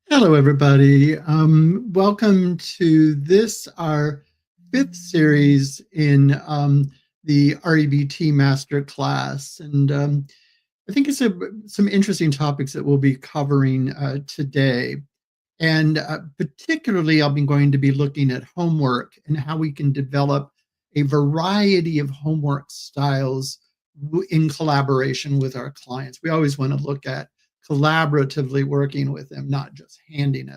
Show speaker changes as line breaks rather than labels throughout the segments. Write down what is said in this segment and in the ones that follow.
Hello, everybody. Welcome to our fifth series in the REBT Masterclass. And I think it's some interesting topics that we'll be covering today. And particularly, I'll be going to be looking at homework and how we can develop a variety of homework styles in collaboration with our clients. We always want to look at collaboratively working with them, not just handing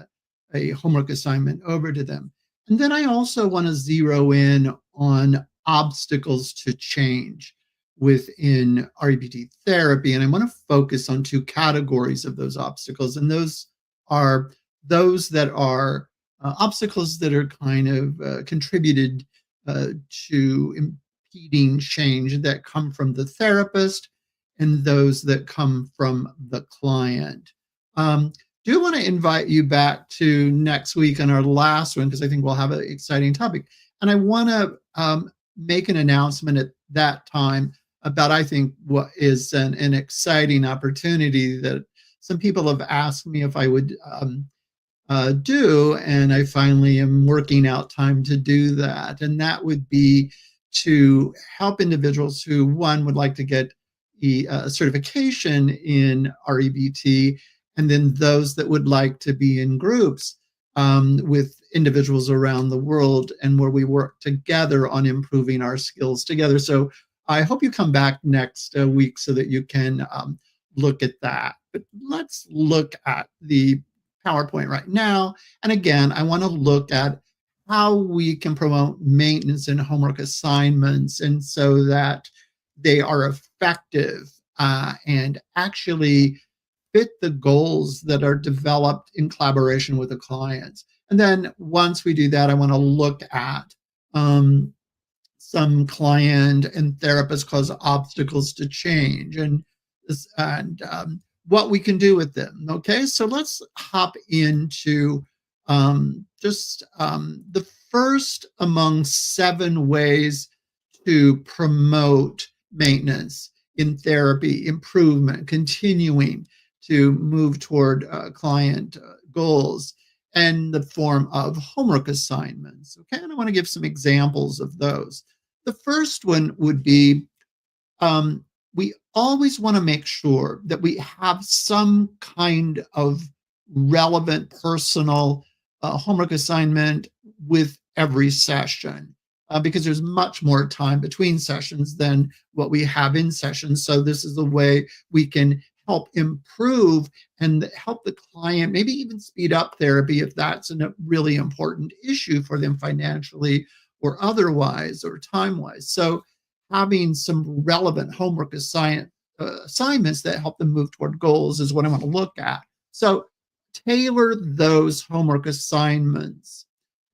a homework assignment over to them. And then I also want to zero in on obstacles to change within REBT therapy. And I want to focus on two categories of those obstacles. And those are those that are obstacles that are kind of contributed to impeding change that come from the therapist and those that come from the client. Do want to invite you back to next week on our last one, because I think we'll have an exciting topic. And I want to make an announcement at that time about, I think, what is an exciting opportunity that some people have asked me if I would do, and I finally am working out time to do that. And that would be to help individuals who, one, would like to get a certification in REBT, and then those that would like to be in groups with individuals around the world, and where we work together on improving our skills together. So I hope you come back next week so that you can look at that. But let's look at the PowerPoint right now. And again, I want to look at how we can promote maintenance in homework assignments, and so that they are effective and actually fit the goals that are developed in collaboration with the clients. And then once we do that, I want to look at some client and therapist cause obstacles to change, and what we can do with them. Okay, so let's hop into the first among 7 ways to promote maintenance in therapy, improvement, continuing to move toward client goals, and the form of homework assignments. Okay, and I want to give some examples of those. The first one would be we always want to make sure that we have some kind of relevant personal homework assignment with every session, because there's much more time between sessions than what we have in sessions. So this is a way we can help improve and help the client, maybe even speed up therapy if that's a really important issue for them financially or otherwise or time-wise. So having some relevant homework assignments that help them move toward goals is what I want to look at. So tailor those homework assignments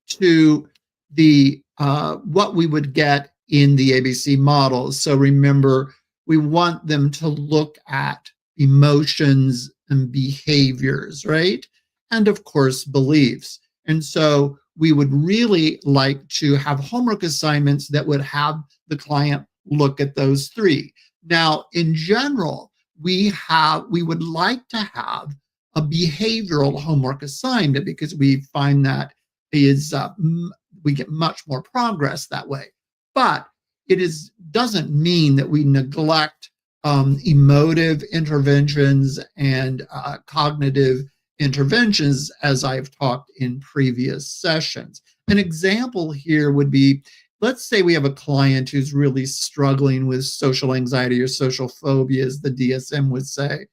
to the what we would get in the ABC models. So remember, we want them to look at emotions and behaviors, right? And of course, beliefs. And so we would really like to have homework assignments that would have the client look at those 3. Now, in general, we would like to have a behavioral homework assignment, because we find that we get much more progress that way. But doesn't mean that we neglect emotive interventions and cognitive interventions, as I've talked in previous sessions. An example here would be, let's say we have a client who's really struggling with social anxiety or social phobia, as the DSM would say.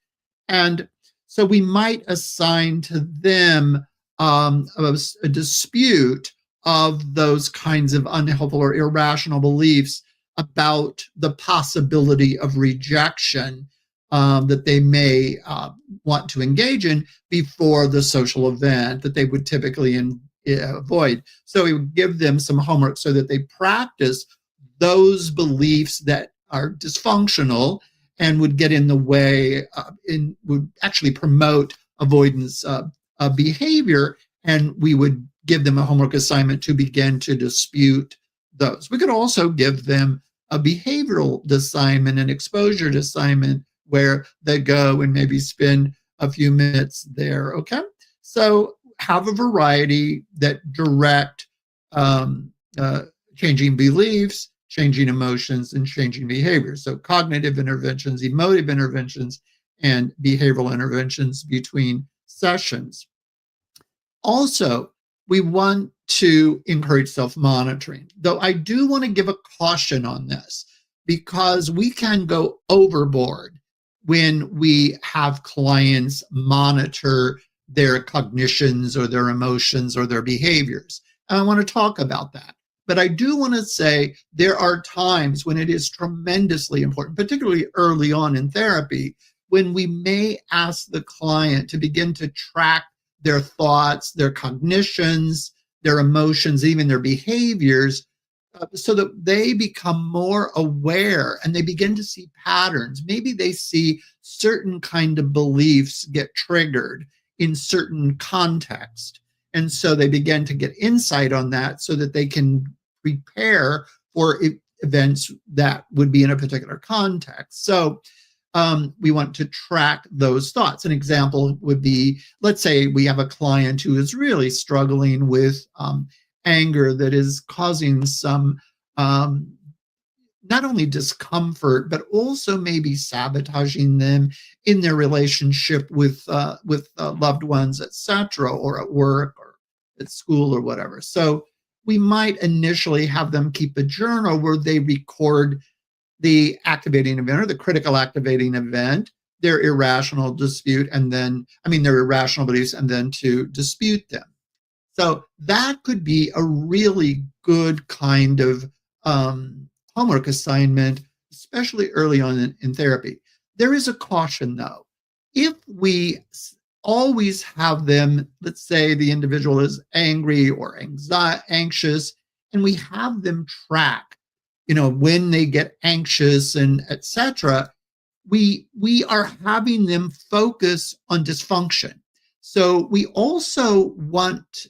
And so we might assign to them a dispute of those kinds of unhelpful or irrational beliefs about the possibility of rejection that they may want to engage in before the social event that they would typically avoid. So we would give them some homework so that they practice those beliefs that are dysfunctional and would get in the way, would actually promote avoidance behavior, and we would give them a homework assignment to begin to dispute those. We could also give them a behavioral assignment, an exposure assignment, where they go and maybe spend a few minutes there, okay? So have a variety that direct um, uh, changing beliefs, changing emotions, and changing behaviors. So cognitive interventions, emotive interventions, and behavioral interventions between sessions. Also, we want to encourage self-monitoring, though I do want to give a caution on this because we can go overboard when we have clients monitor their cognitions or their emotions or their behaviors. And I want to talk about that. But I do want to say there are times when it is tremendously important, particularly early on in therapy, when we may ask the client to begin to track their thoughts, their cognitions, their emotions, even their behaviors, so that they become more aware and they begin to see patterns. Maybe they see certain kind of beliefs get triggered in certain context. And so they begin to get insight on that so that they can prepare for events that would be in a particular context. So we want to track those thoughts. An example would be, let's say we have a client who is really struggling with anger that is causing some not only discomfort, but also maybe sabotaging them in their relationship with loved ones, etc., or at work or at school or whatever. So we might initially have them keep a journal where they record the activating event or the critical activating event, their irrational dispute, and then, their irrational beliefs, and then to dispute them. So that could be a really good kind of homework assignment, especially early on in therapy. There is a caution, though. If we always have them, let's say the individual is angry or anxious, and we have them track when they get anxious and etc., we are having them focus on dysfunction. So we also want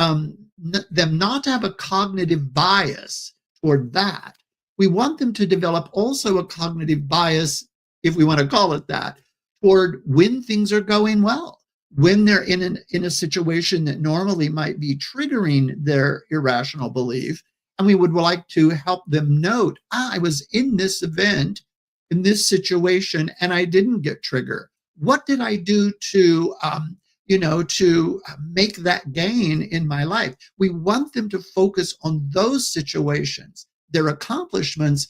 them not to have a cognitive bias toward that. We want them to develop also a cognitive bias, if we want to call it that, toward when things are going well, when they're in a situation that normally might be triggering their irrational belief. And we would like to help them note, I was in this event, in this situation, and I didn't get triggered. What did I do to make that gain in my life? We want them to focus on those situations, their accomplishments,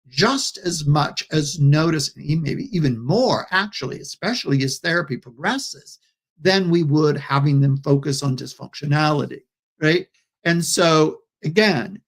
just as much as noticing, maybe even more, actually, especially as therapy progresses, than we would having them focus on dysfunctionality, right? And so, again,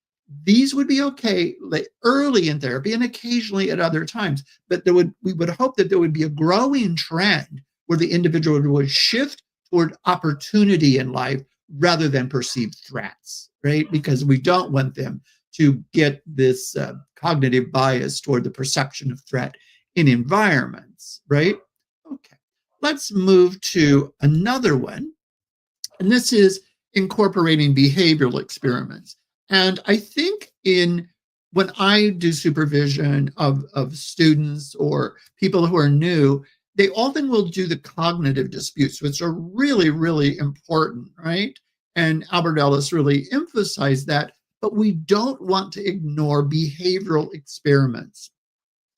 these would be okay early in therapy and occasionally at other times, but we would hope that there would be a growing trend where the individual would shift toward opportunity in life rather than perceived threats, right? Because we don't want them to get this cognitive bias toward the perception of threat in environments, right? Okay, let's move to another one. And this is incorporating behavioral experiments. And I think when I do supervision of students or people who are new, they often will do the cognitive disputes, which are really, really important, right? And Albert Ellis really emphasized that, but we don't want to ignore behavioral experiments.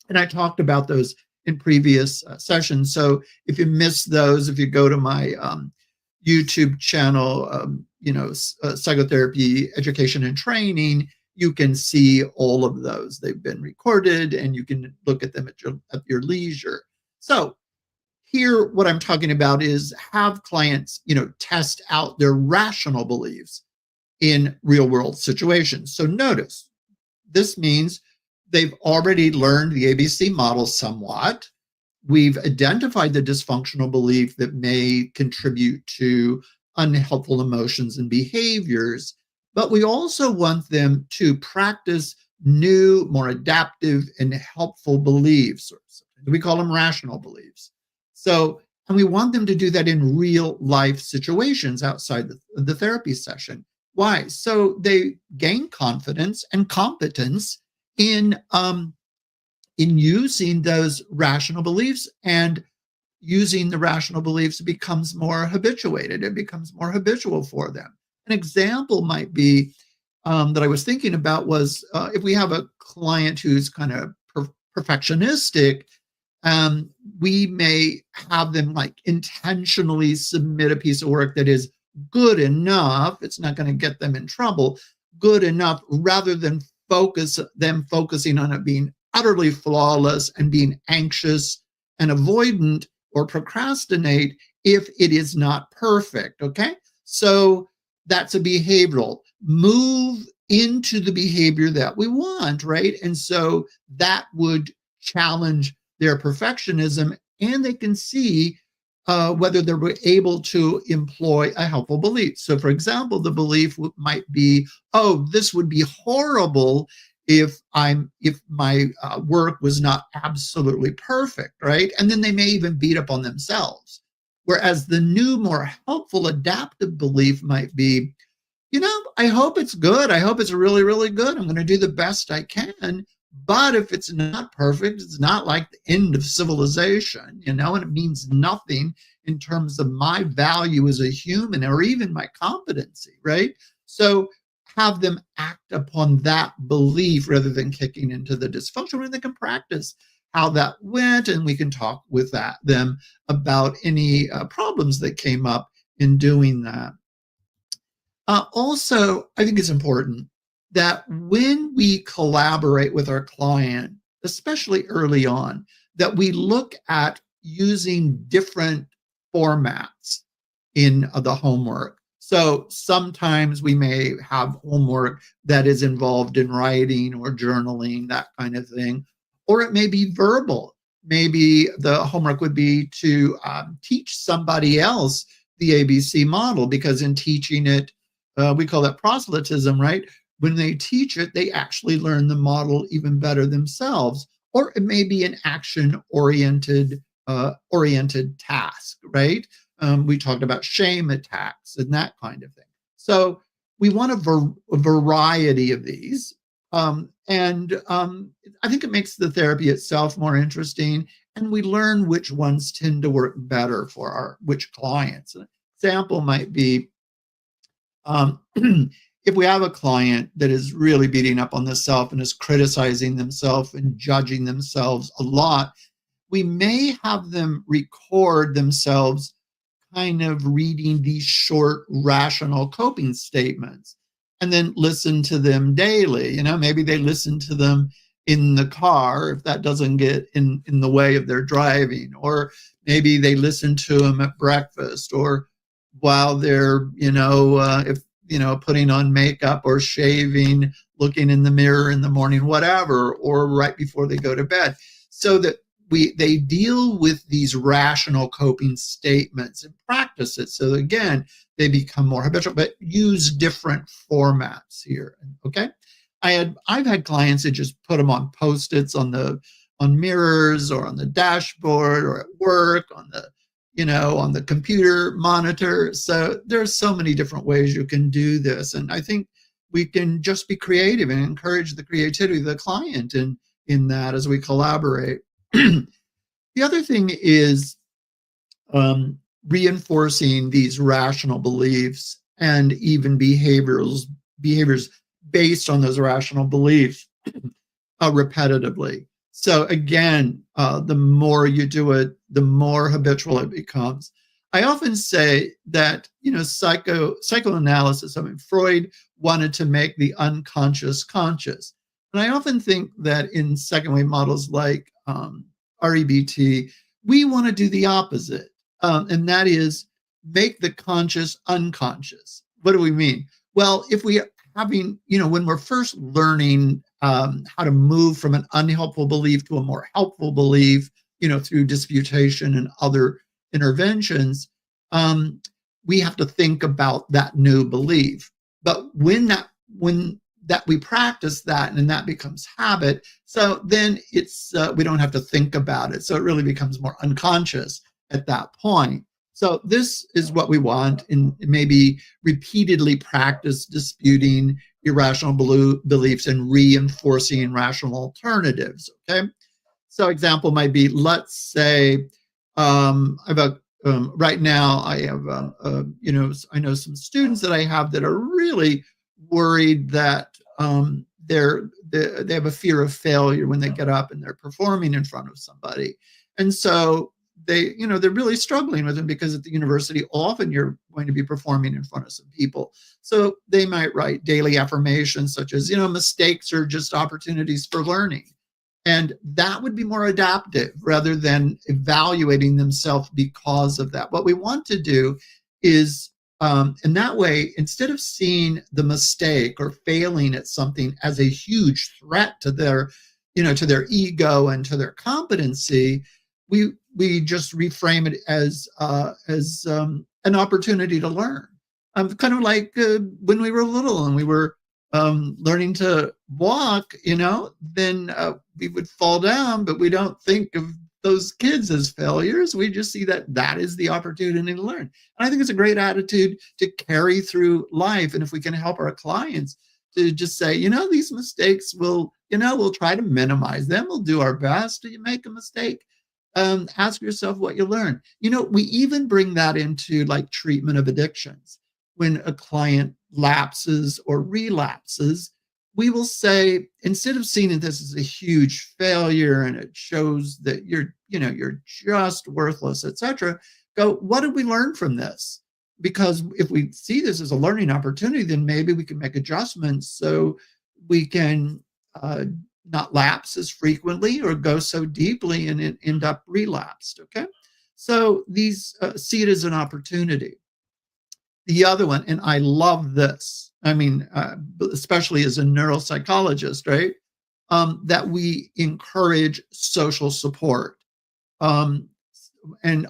And I talked about those in previous sessions. So if you missed those, if you go to my YouTube channel, Psychotherapy Education and Training, you can see all of those. They've been recorded and you can look at them at your leisure. So here, what I'm talking about is have clients, test out their rational beliefs in real world situations. So notice, this means they've already learned the ABC model somewhat. We've identified the dysfunctional belief that may contribute to unhelpful emotions and behaviors, but we also want them to practice new, more adaptive and helpful beliefs. We call them rational beliefs. So, and we want them to do that in real life situations outside the therapy session. Why? So they gain confidence and competence in using those rational beliefs and using the rational beliefs becomes more habituated. It becomes more habitual for them. An example might be that I was thinking about was if we have a client who's kind of perfectionistic, we may have them like intentionally submit a piece of work that is good enough. It's not going to get them in trouble, good enough, rather than focusing on it being utterly flawless and being anxious and avoidant or procrastinate if it is not perfect. Okay. So that's a behavioral move into the behavior that we want, right? And so that would challenge their perfectionism, and they can see whether they're able to employ a helpful belief. So, for example, the belief might be, "Oh, this would be horrible if my work was not absolutely perfect," right? And then they may even beat up on themselves. Whereas the new, more helpful, adaptive belief might be, I hope it's good. I hope it's really, really good. I'm going to do the best I can. But if it's not perfect, it's not like the end of civilization, and it means nothing in terms of my value as a human or even my competency, right? So have them act upon that belief rather than kicking into the dysfunction, and they can practice how that went, and we can talk with them about any problems that came up in doing that. Also, I think it's important that when we collaborate with our client, especially early on, that we look at using different formats in the homework. So sometimes we may have homework that is involved in writing or journaling, that kind of thing, or it may be verbal. Maybe the homework would be to teach somebody else the ABC model, because in teaching it, we call that proselytism, right? When they teach it, they actually learn the model even better themselves. Or it may be an action-oriented task, right? We talked about shame attacks and that kind of thing. So we want a variety of these. And I think it makes the therapy itself more interesting, and we learn which ones tend to work better for which clients. An example might be, if we have a client that is really beating up on themselves and is criticizing themselves and judging themselves a lot, we may have them record themselves kind of reading these short, rational coping statements and then listen to them daily. Maybe they listen to them in the car if that doesn't get in the way of their driving, or maybe they listen to them at breakfast, or while they're, putting on makeup or shaving, looking in the mirror in the morning, whatever, or right before they go to bed, so that they deal with these rational coping statements and practice it. So again, they become more habitual, but use different formats here. Okay. I've had clients that just put them on Post-its on mirrors or on the dashboard or at work on the computer monitor. So there's so many different ways you can do this. And I think we can just be creative and encourage the creativity of the client in that as we collaborate. The other thing is reinforcing these rational beliefs and even behaviors based on those rational beliefs repetitively. So again, the more you do it, the more habitual it becomes. I often say that, psychoanalysis, Freud wanted to make the unconscious conscious. And I often think that in second wave models like REBT, we want to do the opposite. And that is make the conscious unconscious. What do we mean? Well, if we are having, when we're first learning how to move from an unhelpful belief to a more helpful belief, through disputation and other interventions, we have to think about that new belief. But when we practice that and that becomes habit, so then it's we don't have to think about it. So it really becomes more unconscious at that point. So this is what we want, and maybe repeatedly practice disputing irrational beliefs and reinforcing rational alternatives. Okay. So example might be, let's say I've right now I have I know some students that I have that are really worried that they have a fear of failure when they get up and they're performing in front of somebody, and so they're really struggling with them because at the university often you're going to be performing in front of some people, so they might write daily affirmations such as mistakes are just opportunities for learning. And that would be more adaptive rather than evaluating themselves because of that. What we want to do is, in that way, instead of seeing the mistake or failing at something as a huge threat to their ego and to their competency, we just reframe it as an opportunity to learn. Kind of like when we were little and we were learning to walk, then we would fall down, but we don't think of those kids as failures. We just see that is the opportunity to learn. And I think it's a great attitude to carry through life. And if we can help our clients to just say, these mistakes we'll try to minimize them. We'll do our best. Do you make a mistake? Ask yourself what you learn. We even bring that into like treatment of addictions. When a client lapses or relapses, we will say, instead of seeing this as a huge failure and it shows that you're just worthless, etc., go, what did we learn from this? Because if we see this as a learning opportunity, then maybe we can make adjustments so we can not lapse as frequently or go so deeply and end up relapsed. Okay, so these see it as an opportunity. The other one, and I love this, especially as a neuropsychologist, right? That we encourage social support. And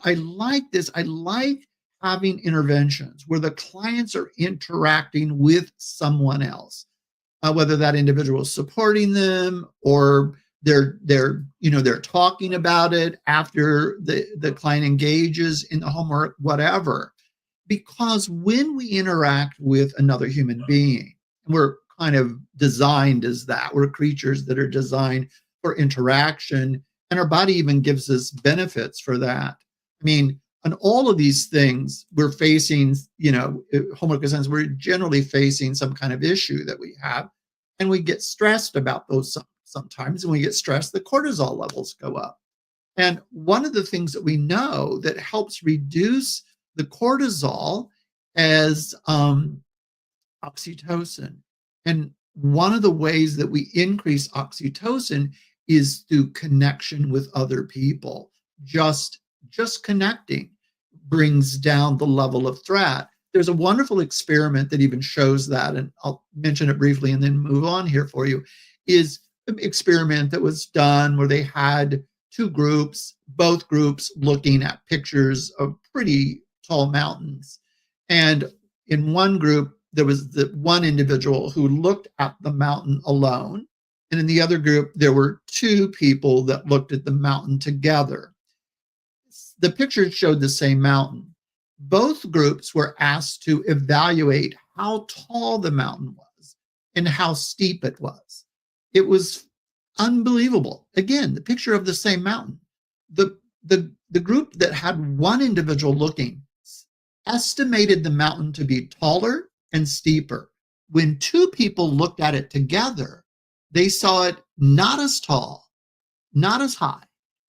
I like this. I like having interventions where the clients are interacting with someone else, whether that individual is supporting them or they're talking about it after the client engages in the homework, whatever. Because when we interact with another human being, we're kind of designed as that. We're creatures that are designed for interaction, and our body even gives us benefits for that. On all of these things, we're facing, homework assignments, we're generally facing some kind of issue that we have, and we get stressed about those sometimes. And when we get stressed, the cortisol levels go up. And one of the things that we know that helps reduce the cortisol as oxytocin. And one of the ways that we increase oxytocin is through connection with other people. Just connecting brings down the level of threat. There's a wonderful experiment that even shows that, and I'll mention it briefly and then move on here for you, is an experiment that was done where they had two groups, both groups looking at pictures of pretty tall mountains. And in one group, there was the one individual who looked at the mountain alone. And in the other group, there were two people that looked at the mountain together. The pictures showed the same mountain. Both groups were asked to evaluate how tall the mountain was and how steep it was. It was unbelievable. Again, the picture of the same mountain. The group that had one individual looking estimated the mountain to be taller and steeper. When two people looked at it together, they saw it not as tall, not as high,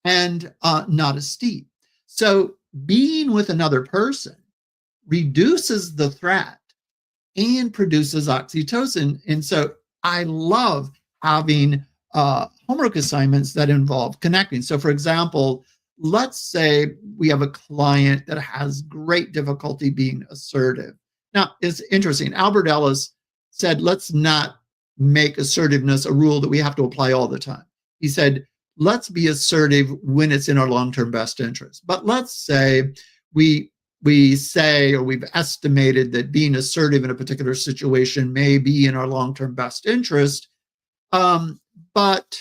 and not as steep. So being with another person reduces the threat and produces oxytocin. And so I love having homework assignments that involve connecting. So for example, let's say we have a client that has great difficulty being assertive. Now, it's interesting. Albert Ellis said, let's not make assertiveness a rule that we have to apply all the time. He said, let's be assertive when it's in our long-term best interest. But let's say we say, or we've estimated that being assertive in a particular situation may be in our long-term best interest, but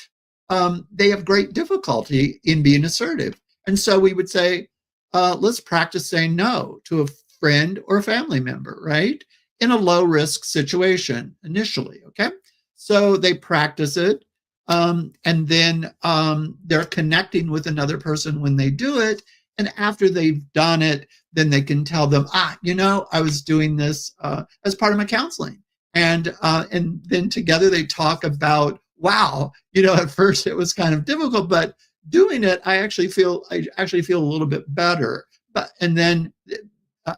they have great difficulty in being assertive. And so we would say, let's practice saying no to a friend or a family member, right? In a low-risk situation initially, okay? So they practice it, and then they're connecting with another person when they do it, And after they've done it, then they can tell them, I was doing this as part of my counseling. And then together they talk about, wow, at first it was kind of difficult, but doing it, I actually feel a little bit better. And then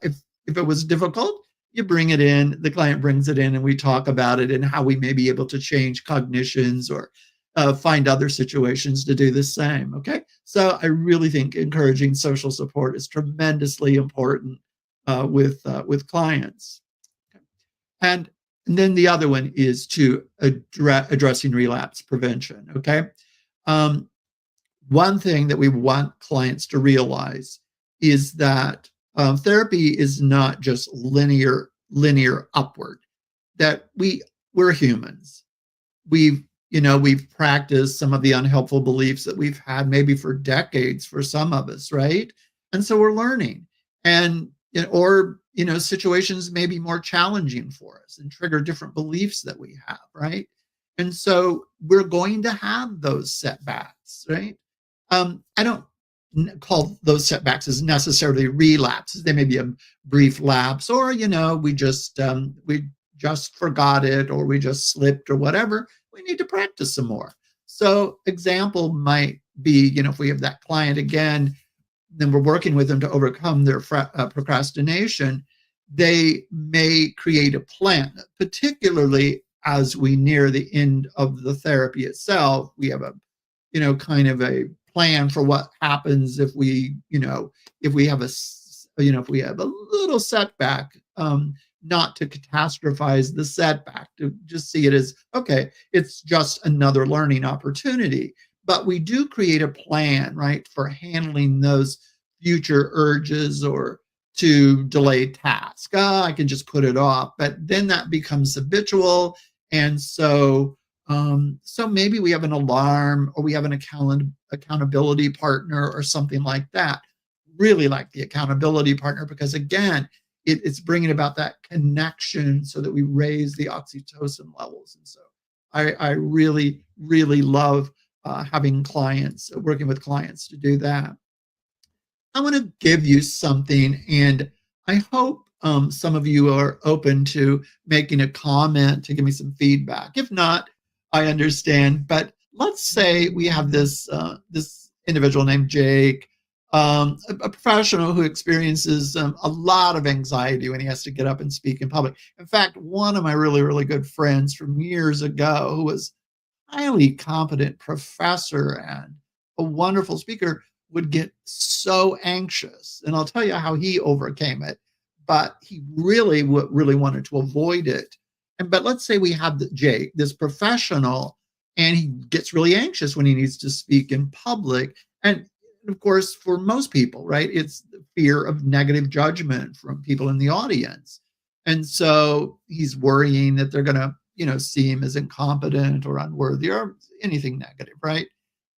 if it was difficult, you bring it in, the client brings it in, and we talk about it and how we may be able to change cognitions or find other situations to do the same. Okay. So I really think encouraging social support is tremendously important with clients. Okay. And then the other one is to addressing relapse prevention. Okay. One thing that we want clients to realize is that therapy is not just linear upward. That we're humans. We've practiced some of the unhelpful beliefs that we've had maybe for decades for some of us, right? And so we're learning, and situations may be more challenging for us and trigger different beliefs that we have, right? And so we're going to have those setbacks, right? I don't call those setbacks as necessarily relapses. They may be a brief lapse, or we just forgot it, or we just slipped, or whatever. We need to practice some more. So example might be, if we have that client again, then we're working with them to overcome their procrastination. They may create a plan, particularly as we near the end of the therapy itself. We have a kind of a plan for what happens if we have a little setback, not to catastrophize the setback, to just see it as, okay, it's just another learning opportunity. But we do create a plan, right, for handling those future urges or to delay tasks. I can just put it off, but then that becomes habitual. And so maybe we have an alarm, or we have an accountability partner or something like that. Really like the accountability partner, because again, it's bringing about that connection so that we raise the oxytocin levels. And so I really, really love working with clients to do that. I want to give you something, and I hope some of you are open to making a comment to give me some feedback. If not, I understand. But let's say we have this individual named Jake, a professional who experiences a lot of anxiety when he has to get up and speak in public. In fact, one of my really, really good friends from years ago, who was a highly competent professor and a wonderful speaker, would get so anxious. And I'll tell you how he overcame it, but he really wanted to avoid it. But let's say we have Jake, this professional, and he gets really anxious when he needs to speak in public. And of course, for most people, right, it's the fear of negative judgment from people in the audience. And so he's worrying that they're going to, see him as incompetent or unworthy or anything negative, right?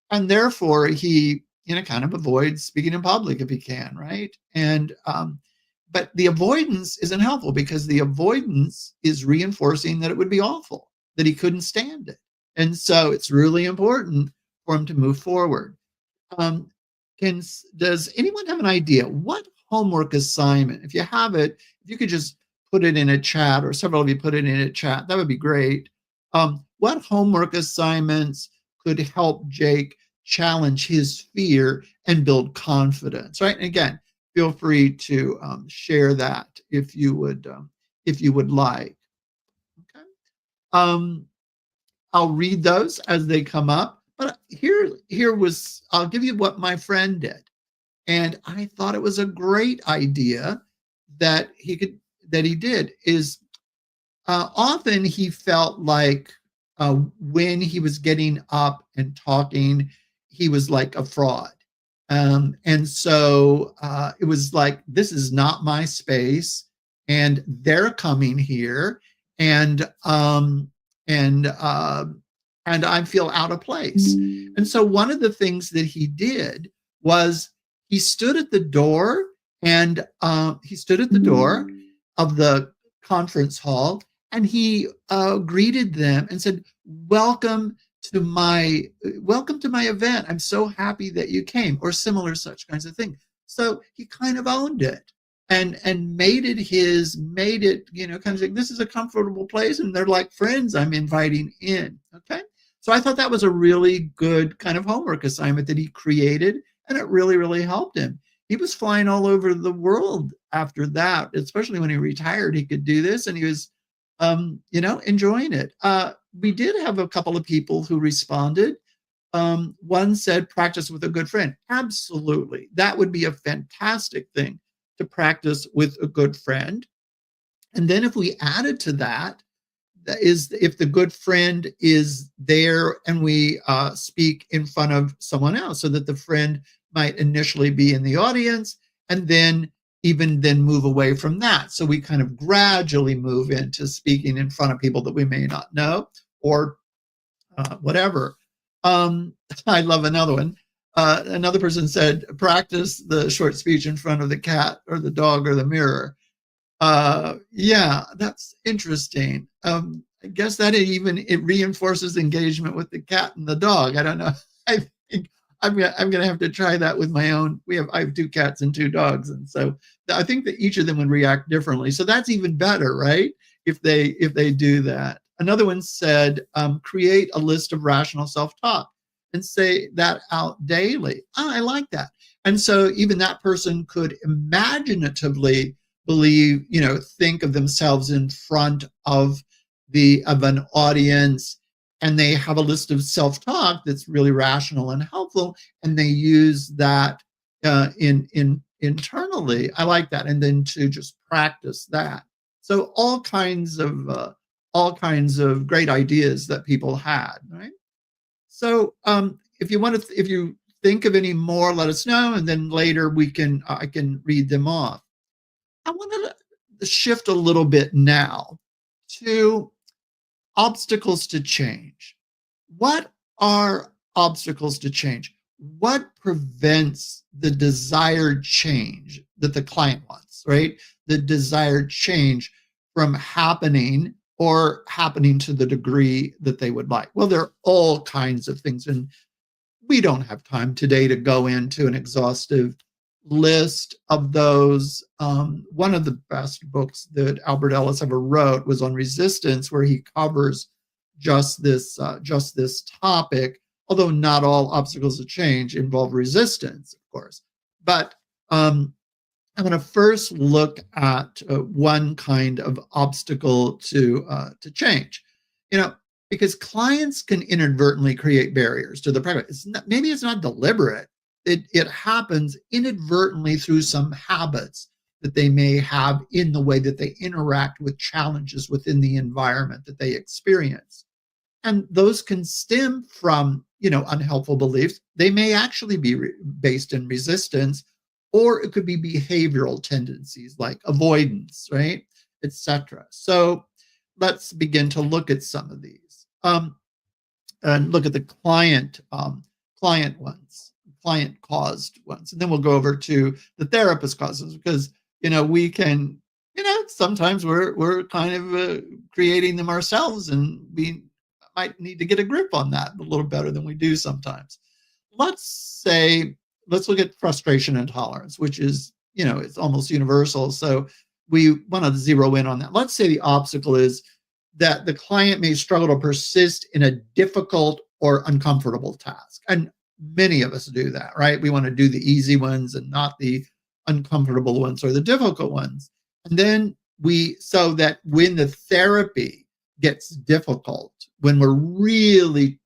And therefore he, kind of avoids speaking in public if he can, right? And but the avoidance isn't helpful, because the avoidance is reinforcing that it would be awful, that he couldn't stand it. And so it's really important for him to move forward. Does anyone have an idea what homework assignment, if you have it, if you could just put it in a chat, or several of you put it in a chat, that would be great. What homework assignments could help Jake challenge his fear and build confidence, right? And again, feel free to share that if you would like. Okay. I'll read those as they come up. But I'll give you what my friend did. And I thought it was a great idea that he did, is often he felt like when he was getting up and talking, he was like a fraud. And so it was like, this is not my space, and they're coming here, and I feel out of place. And so one of the things that he did was he stood at the door, and he stood at the door of the conference hall, and he greeted them and said, welcome to my event. I'm so happy that you came," or similar such kinds of things. So he kind of owned it and made it, kind of like, this is a comfortable place and they're like friends I'm inviting in. Okay. So I thought that was a really good kind of homework assignment that he created, and it really, really helped him. He was flying all over the world after that, especially when he retired. He could do this, and he was, enjoying it. We did have a couple of people who responded. One said, practice with a good friend. Absolutely. That would be a fantastic thing to practice with a good friend. And then if we added to that, that is, if the good friend is there and we speak in front of someone else, so that the friend might initially be in the audience and then even then move away from that. So we kind of gradually move into speaking in front of people that we may not know, or whatever. I love another one. Another person said, practice the short speech in front of the cat or the dog or the mirror. Yeah, that's interesting. I guess that it reinforces engagement with the cat and the dog. I don't know. I think I'm gonna have to try that with my own. I have 2 cats and 2 dogs, and so I think that each of them would react differently. So that's even better, right? If they do that. Another one said, create a list of rational self-talk and say that out daily. Oh, I like that. And so even that person could imaginatively think of themselves in front of an audience, and they have a list of self-talk that's really rational and helpful, and they use that internally. I like that. And then to just practice that. So all kinds of great ideas that people had, right? So if you think of any more, let us know, and then later I can read them off. I want to shift a little bit now to obstacles to change. What are obstacles to change? What prevents the desired change that the client wants, right? The desired change from happening, or happening to the degree that they would like. Well, there are all kinds of things, and we don't have time today to go into an exhaustive list of those. One of the best books that Albert Ellis ever wrote was on resistance, where he covers just this topic. Although not all obstacles to change involve resistance, of course. But I'm going to first look at one kind of obstacle to change. Because clients can inadvertently create barriers to the practice. Maybe it's not deliberate. It happens inadvertently through some habits that they may have in the way that they interact with challenges within the environment that they experience. And those can stem from, unhelpful beliefs. They may actually be based in resistance, or it could be behavioral tendencies like avoidance, right, etc. So let's begin to look at some of these, and look at the client caused ones, and then we'll go over to the therapist causes, because we can, sometimes we're kind of creating them ourselves, and we might need to get a grip on that a little better than we do sometimes. Let's look at frustration and tolerance, which is, it's almost universal. So we want to zero in on that. Let's say the obstacle is that the client may struggle to persist in a difficult or uncomfortable task. And many of us do that, right? We want to do the easy ones and not the uncomfortable ones or the difficult ones. And then so that when the therapy gets difficult, when we're really,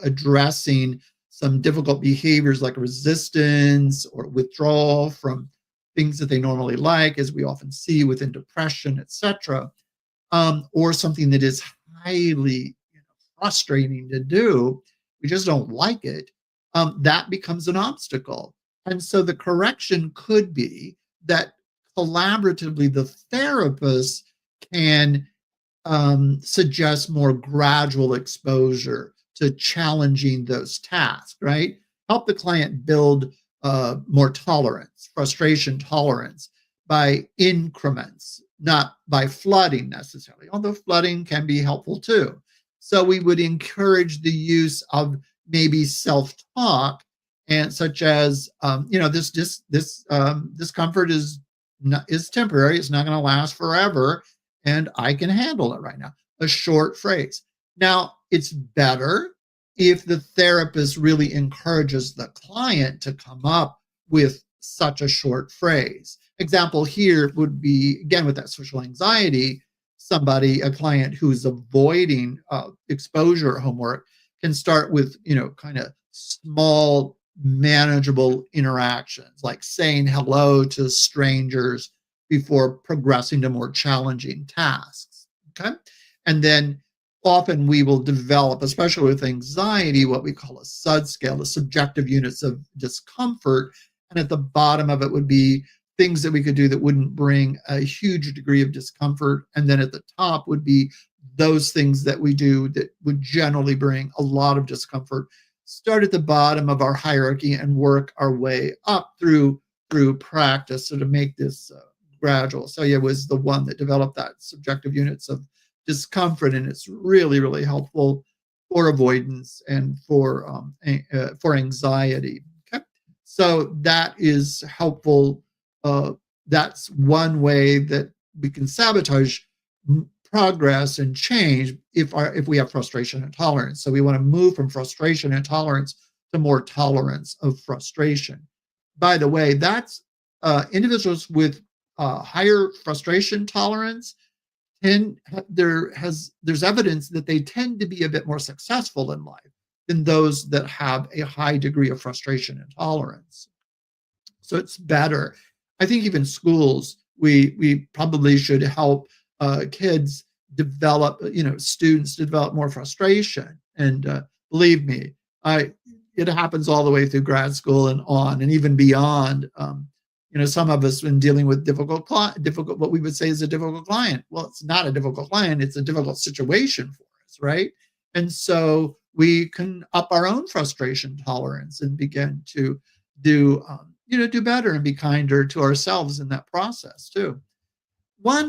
addressing some difficult behaviors like resistance or withdrawal from things that they normally like, as we often see within depression, etc., or something that is highly frustrating to do, we just don't like it, that becomes an obstacle. And so the correction could be that collaboratively the therapist can suggest more gradual exposure to challenging those tasks, right? Help the client build more tolerance, frustration tolerance, by increments, not by flooding necessarily, although flooding can be helpful too. So we would encourage the use of maybe self-talk and such as this discomfort is temporary. It's not going to last forever, and I can handle it right now. A short phrase. Now, it's better if the therapist really encourages the client to come up with such a short phrase. Example here would be, again, with that social anxiety, a client who's avoiding exposure at homework can start with, kind of small, manageable interactions, like saying hello to strangers before progressing to more challenging tasks. Okay. And then often we will develop, especially with anxiety, what we call a SUD scale, the subjective units of discomfort. And at the bottom of it would be things that we could do that wouldn't bring a huge degree of discomfort. And then at the top would be those things that we do that would generally bring a lot of discomfort. Start at the bottom of our hierarchy and work our way up through practice, so to make this gradual. So yeah, was the one that developed that subjective units of discomfort, and it's really, really helpful for avoidance and for anxiety. Okay, so that is helpful. That's one way that we can sabotage progress and change if we have frustration and tolerance. So we want to move from frustration and tolerance to more tolerance of frustration. By the way, that's individuals with higher frustration tolerance, and there's evidence that they tend to be a bit more successful in life than those that have a high degree of frustration and tolerance. So it's better. I think even schools, we probably should help kids develop, students develop more frustration. And believe me, it happens all the way through grad school and on, and even beyond. Some of us when dealing with difficult, what we would say is a difficult client. Well, it's not a difficult client; it's a difficult situation for us, right? And so we can up our own frustration tolerance and begin to do better and be kinder to ourselves in that process too. One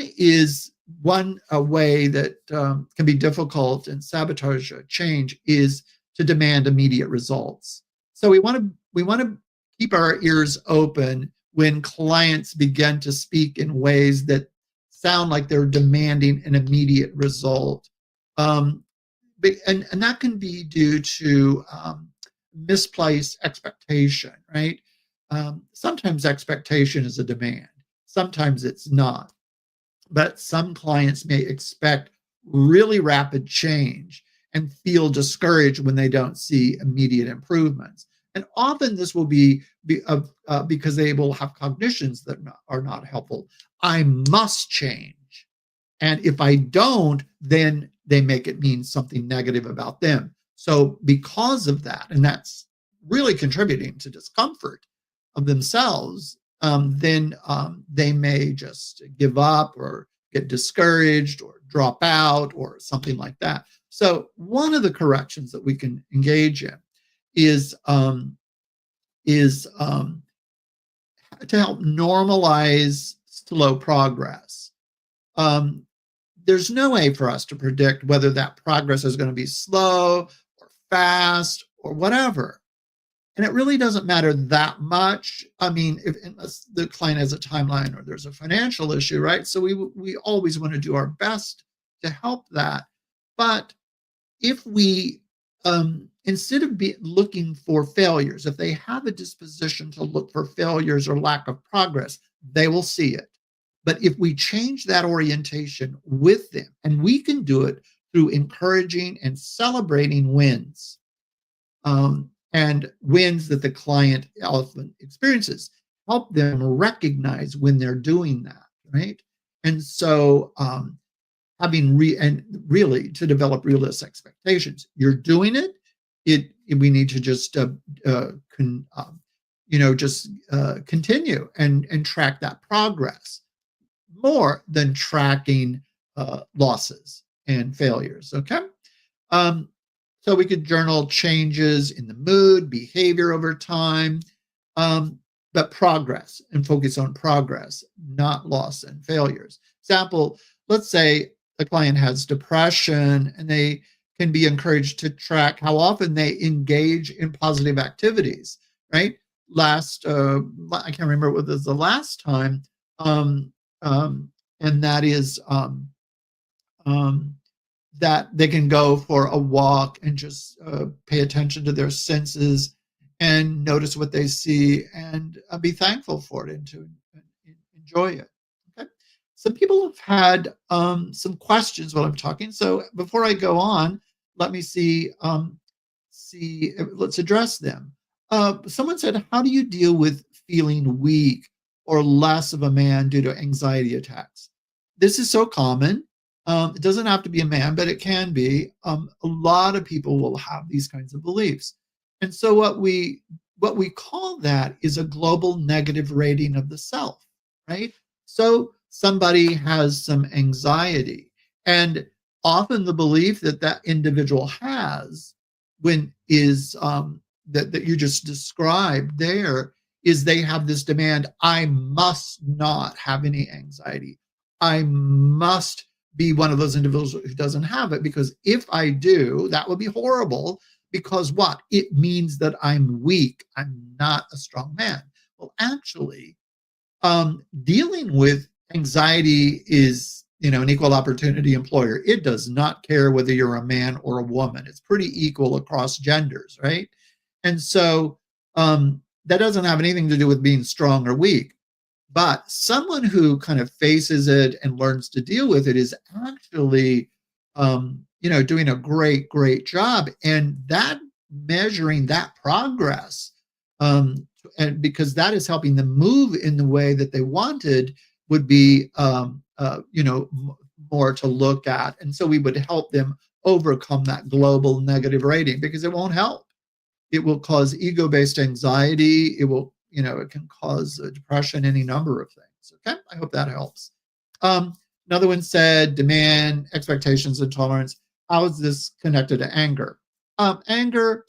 way that can be difficult and sabotage change is to demand immediate results. So we want to keep our ears open when clients begin to speak in ways that sound like they're demanding an immediate result. And that can be due to misplaced expectation, right? Sometimes expectation is a demand. Sometimes it's not. But some clients may expect really rapid change and feel discouraged when they don't see immediate improvements. And often this will be because they will have cognitions that are not helpful. I must change. And if I don't, then they make it mean something negative about them. So because of that, and that's really contributing to discomfort of themselves, then they may just give up or get discouraged or drop out or something like that. So one of the corrections that we can engage in is to help normalize slow progress. There's no way for us to predict whether that progress is going to be slow or fast or whatever. And it really doesn't matter that much. I mean, unless the client has a timeline or there's a financial issue, right? So we always want to do our best to help that. But if we, instead of looking for failures, if they have a disposition to look for failures or lack of progress, they will see it. But if we change that orientation with them, and we can do it through encouraging and celebrating wins, and wins that the client often experiences, help them recognize when they're doing that, right? And so really to develop realistic expectations. You're doing it. We need to just continue and track that progress more than tracking losses and failures. Okay. So we could journal changes in the mood, behavior over time, but progress, and focus on progress, not loss and failures. Example, let's say a client has depression, and they can be encouraged to track how often they engage in positive activities, right? I can't remember what was the last time, um, and that is um, that they can go for a walk and just pay attention to their senses and notice what they see and be thankful for it and to enjoy it. Okay. Some people have had some questions while I'm talking. So before I go on, let me let's address them. Someone said, how do you deal with feeling weak or less of a man due to anxiety attacks? This is so common. It doesn't have to be a man, but it can be. A lot of people will have these kinds of beliefs. And so what we call that is a global negative rating of the self, right? So somebody has some anxiety, and often the belief that that individual has when is that you just described there is they have this demand: I must not have any anxiety. I must be one of those individuals who doesn't have it, because if I do, that would be horrible, because what? It means that I'm weak. I'm not a strong man. Well, actually, dealing with anxiety is, an equal opportunity employer. It does not care whether you're a man or a woman. It's pretty equal across genders, right? And so that doesn't have anything to do with being strong or weak. But someone who kind of faces it and learns to deal with it is actually, doing a great, great job. And that measuring that progress, and because that is helping them move in the way that they wanted, would be, more to look at. And so we would help them overcome that global negative rating, because it won't help. It will cause ego-based anxiety. It can cause depression, any number of things. Okay, I hope that helps. Another one said, demand, expectations, and tolerance. How is this connected to anger? Anger,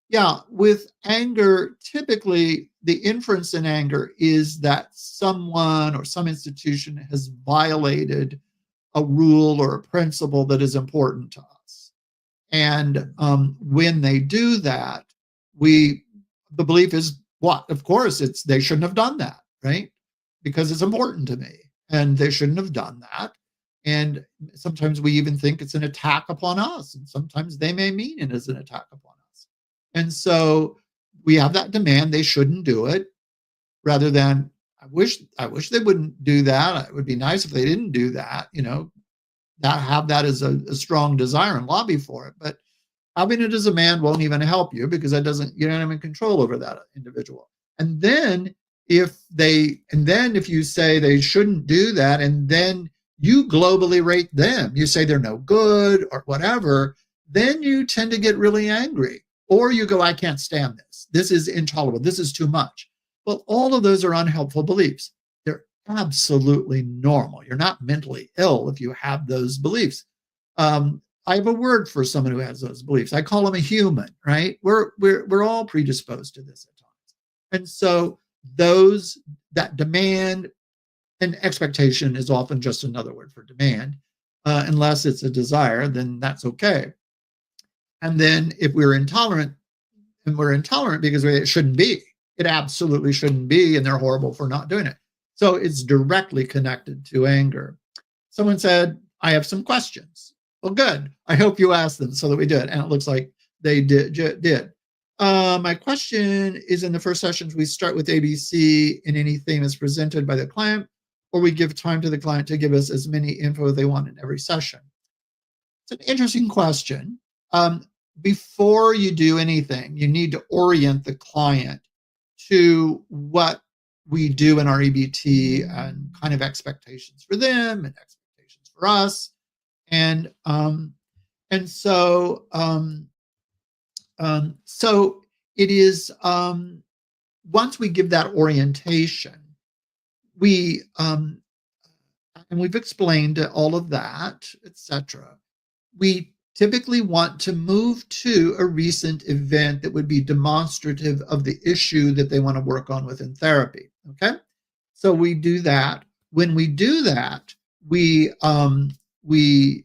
yeah, with anger, typically the inference in anger is that someone or some institution has violated a rule or a principle that is important to us. And when they do that, the belief is what? Of course, they shouldn't have done that, right? Because it's important to me, and they shouldn't have done that. And sometimes we even think it's an attack upon us, and sometimes they may mean it as an attack upon us. And so we have that demand they shouldn't do it, rather than I wish they wouldn't do that. It would be nice if they didn't do that. Have that as a strong desire and lobby for it, but having it as a man won't even help you, because that doesn't, you don't have any control over that individual. And then if you say they shouldn't do that, and then you globally rate them, you say they're no good or whatever, then you tend to get really angry. Or you go, I can't stand this. This is intolerable. This is too much. Well, all of those are unhelpful beliefs. They're absolutely normal. You're not mentally ill if you have those beliefs. I have a word for someone who has those beliefs. I call them a human, right? We're all predisposed to this at times. And so that demand and expectation is often just another word for demand. Unless it's a desire, then that's okay. And then if we're intolerant because it shouldn't be, it absolutely shouldn't be, and they're horrible for not doing it. So it's directly connected to anger. Someone said, I have some questions. Well, good. I hope you asked them so that we did. And it looks like they did. My question is, in the first sessions, we start with ABC in any theme as presented by the client, or we give time to the client to give us as many info as they want in every session. It's an interesting question. Before you do anything, you need to orient the client to what we do in our REBT and kind of expectations for them and expectations for us. And so it is, once we give that orientation, and we've explained all of that, etc., we typically want to move to a recent event that would be demonstrative of the issue that they want to work on within therapy. Okay, so we do that. When we do that, we do the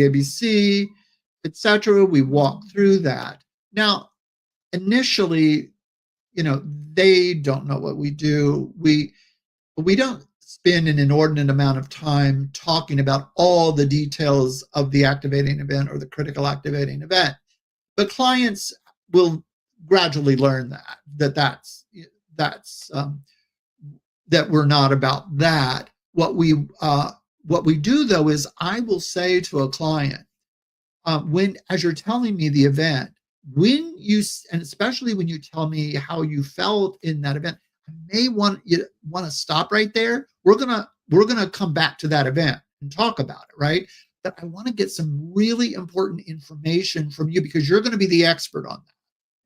ABC, etc. We walk through that. Now, initially, they don't know what we do. We don't spend an inordinate amount of time talking about all the details of the activating event or the critical activating event. But clients will gradually learn that's that we're not about that. What we do though is I will say to a client, when as you're telling me the event, and especially when you tell me how you felt in that event, I may want to stop right there. We're gonna come back to that event and talk about it, right? But I want to get some really important information from you because you're going to be the expert on that.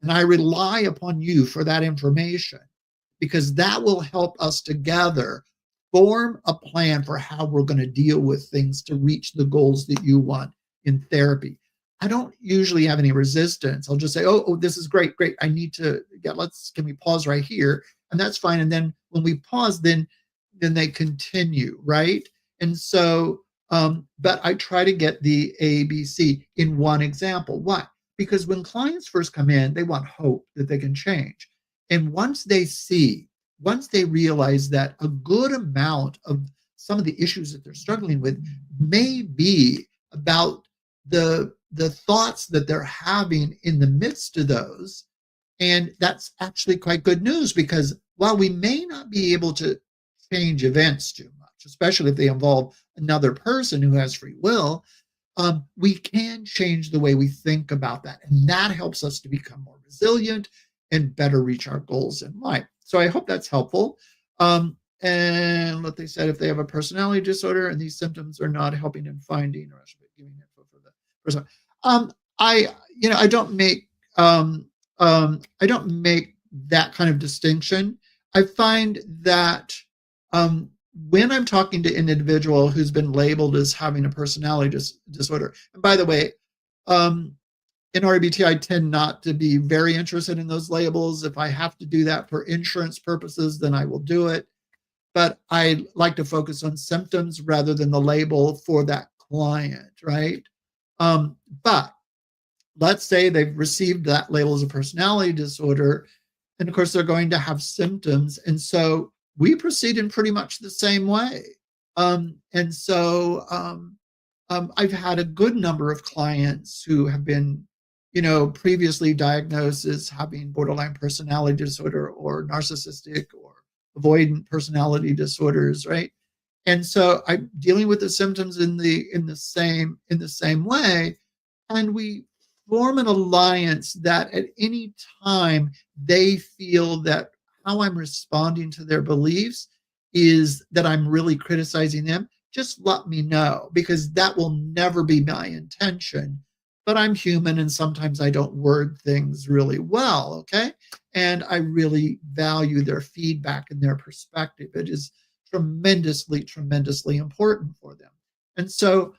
And I rely upon you for that information because that will help us together form a plan for how we're going to deal with things to reach the goals that you want in therapy. I don't usually have any resistance. I'll just say, oh, this is great. I need to can we pause right here? And that's fine. And then when we pause, then they continue, right? And so, but I try to get the ABC in one example. Why? Because when clients first come in, they want hope that they can change. And once they realize that a good amount of some of the issues that they're struggling with may be about the thoughts that they're having in the midst of those. And that's actually quite good news because while we may not be able to change events too much, especially if they involve another person who has free will, we can change the way we think about that. And that helps us to become more resilient and better reach our goals in life. So I hope that's helpful. And what they said, if they have a personality disorder and these symptoms are not helping in finding, or I should be giving info for the person. I don't make that kind of distinction. I find that when I'm talking to an individual who's been labeled as having a personality disorder, and by the way, in REBT, I tend not to be very interested in those labels. If I have to do that for insurance purposes, then I will do it. But I like to focus on symptoms rather than the label for that client, right? But let's say they've received that label as a personality disorder, and of course they're going to have symptoms. And so we proceed in pretty much the same way. And so I've had a good number of clients who have been, previously diagnosed as having borderline personality disorder or narcissistic or avoidant personality disorders, right? And so I'm dealing with the symptoms in the same way, and we form an alliance that at any time they feel that how I'm responding to their beliefs is that I'm really criticizing them, just let me know, because that will never be my intention. But I'm human and sometimes I don't word things really well, okay? And I really value their feedback and their perspective. It is tremendously, tremendously important for them. And so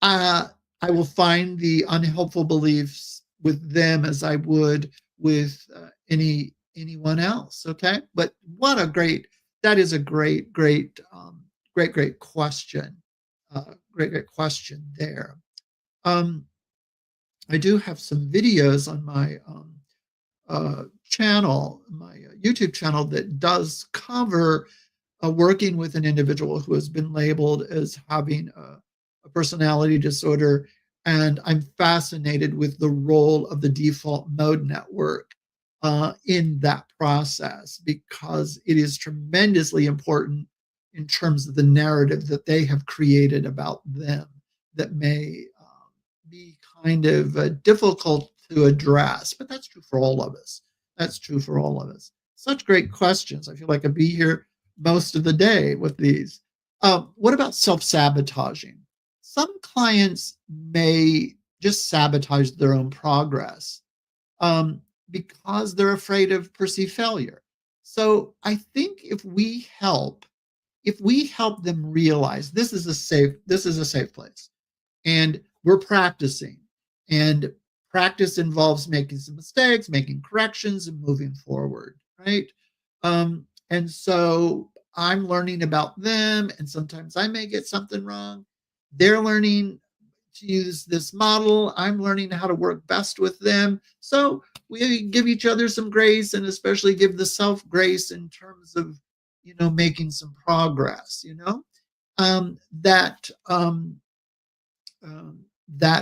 I will find the unhelpful beliefs with them as I would with anyone else, okay? But that is a great question. Great question there. I do have some videos on my channel, my YouTube channel, that does cover working with an individual who has been labeled as having a personality disorder. And I'm fascinated with the role of the default mode network in that process, because it is tremendously important in terms of the narrative that they have created about them that may be kind of difficult to address. But that's true for all of us. Such great questions. I feel like I'd be here most of the day with these. What about self-sabotaging? Some clients may just sabotage their own progress because they're afraid of perceived failure. So I think if we help them realize this is a safe place, and we're practicing, and practice involves making some mistakes, making corrections, and moving forward, right? And so I'm learning about them, and sometimes I may get something wrong. They're learning to use this model. I'm learning how to work best with them. So we give each other some grace, and especially give the self grace in terms of, making some progress, that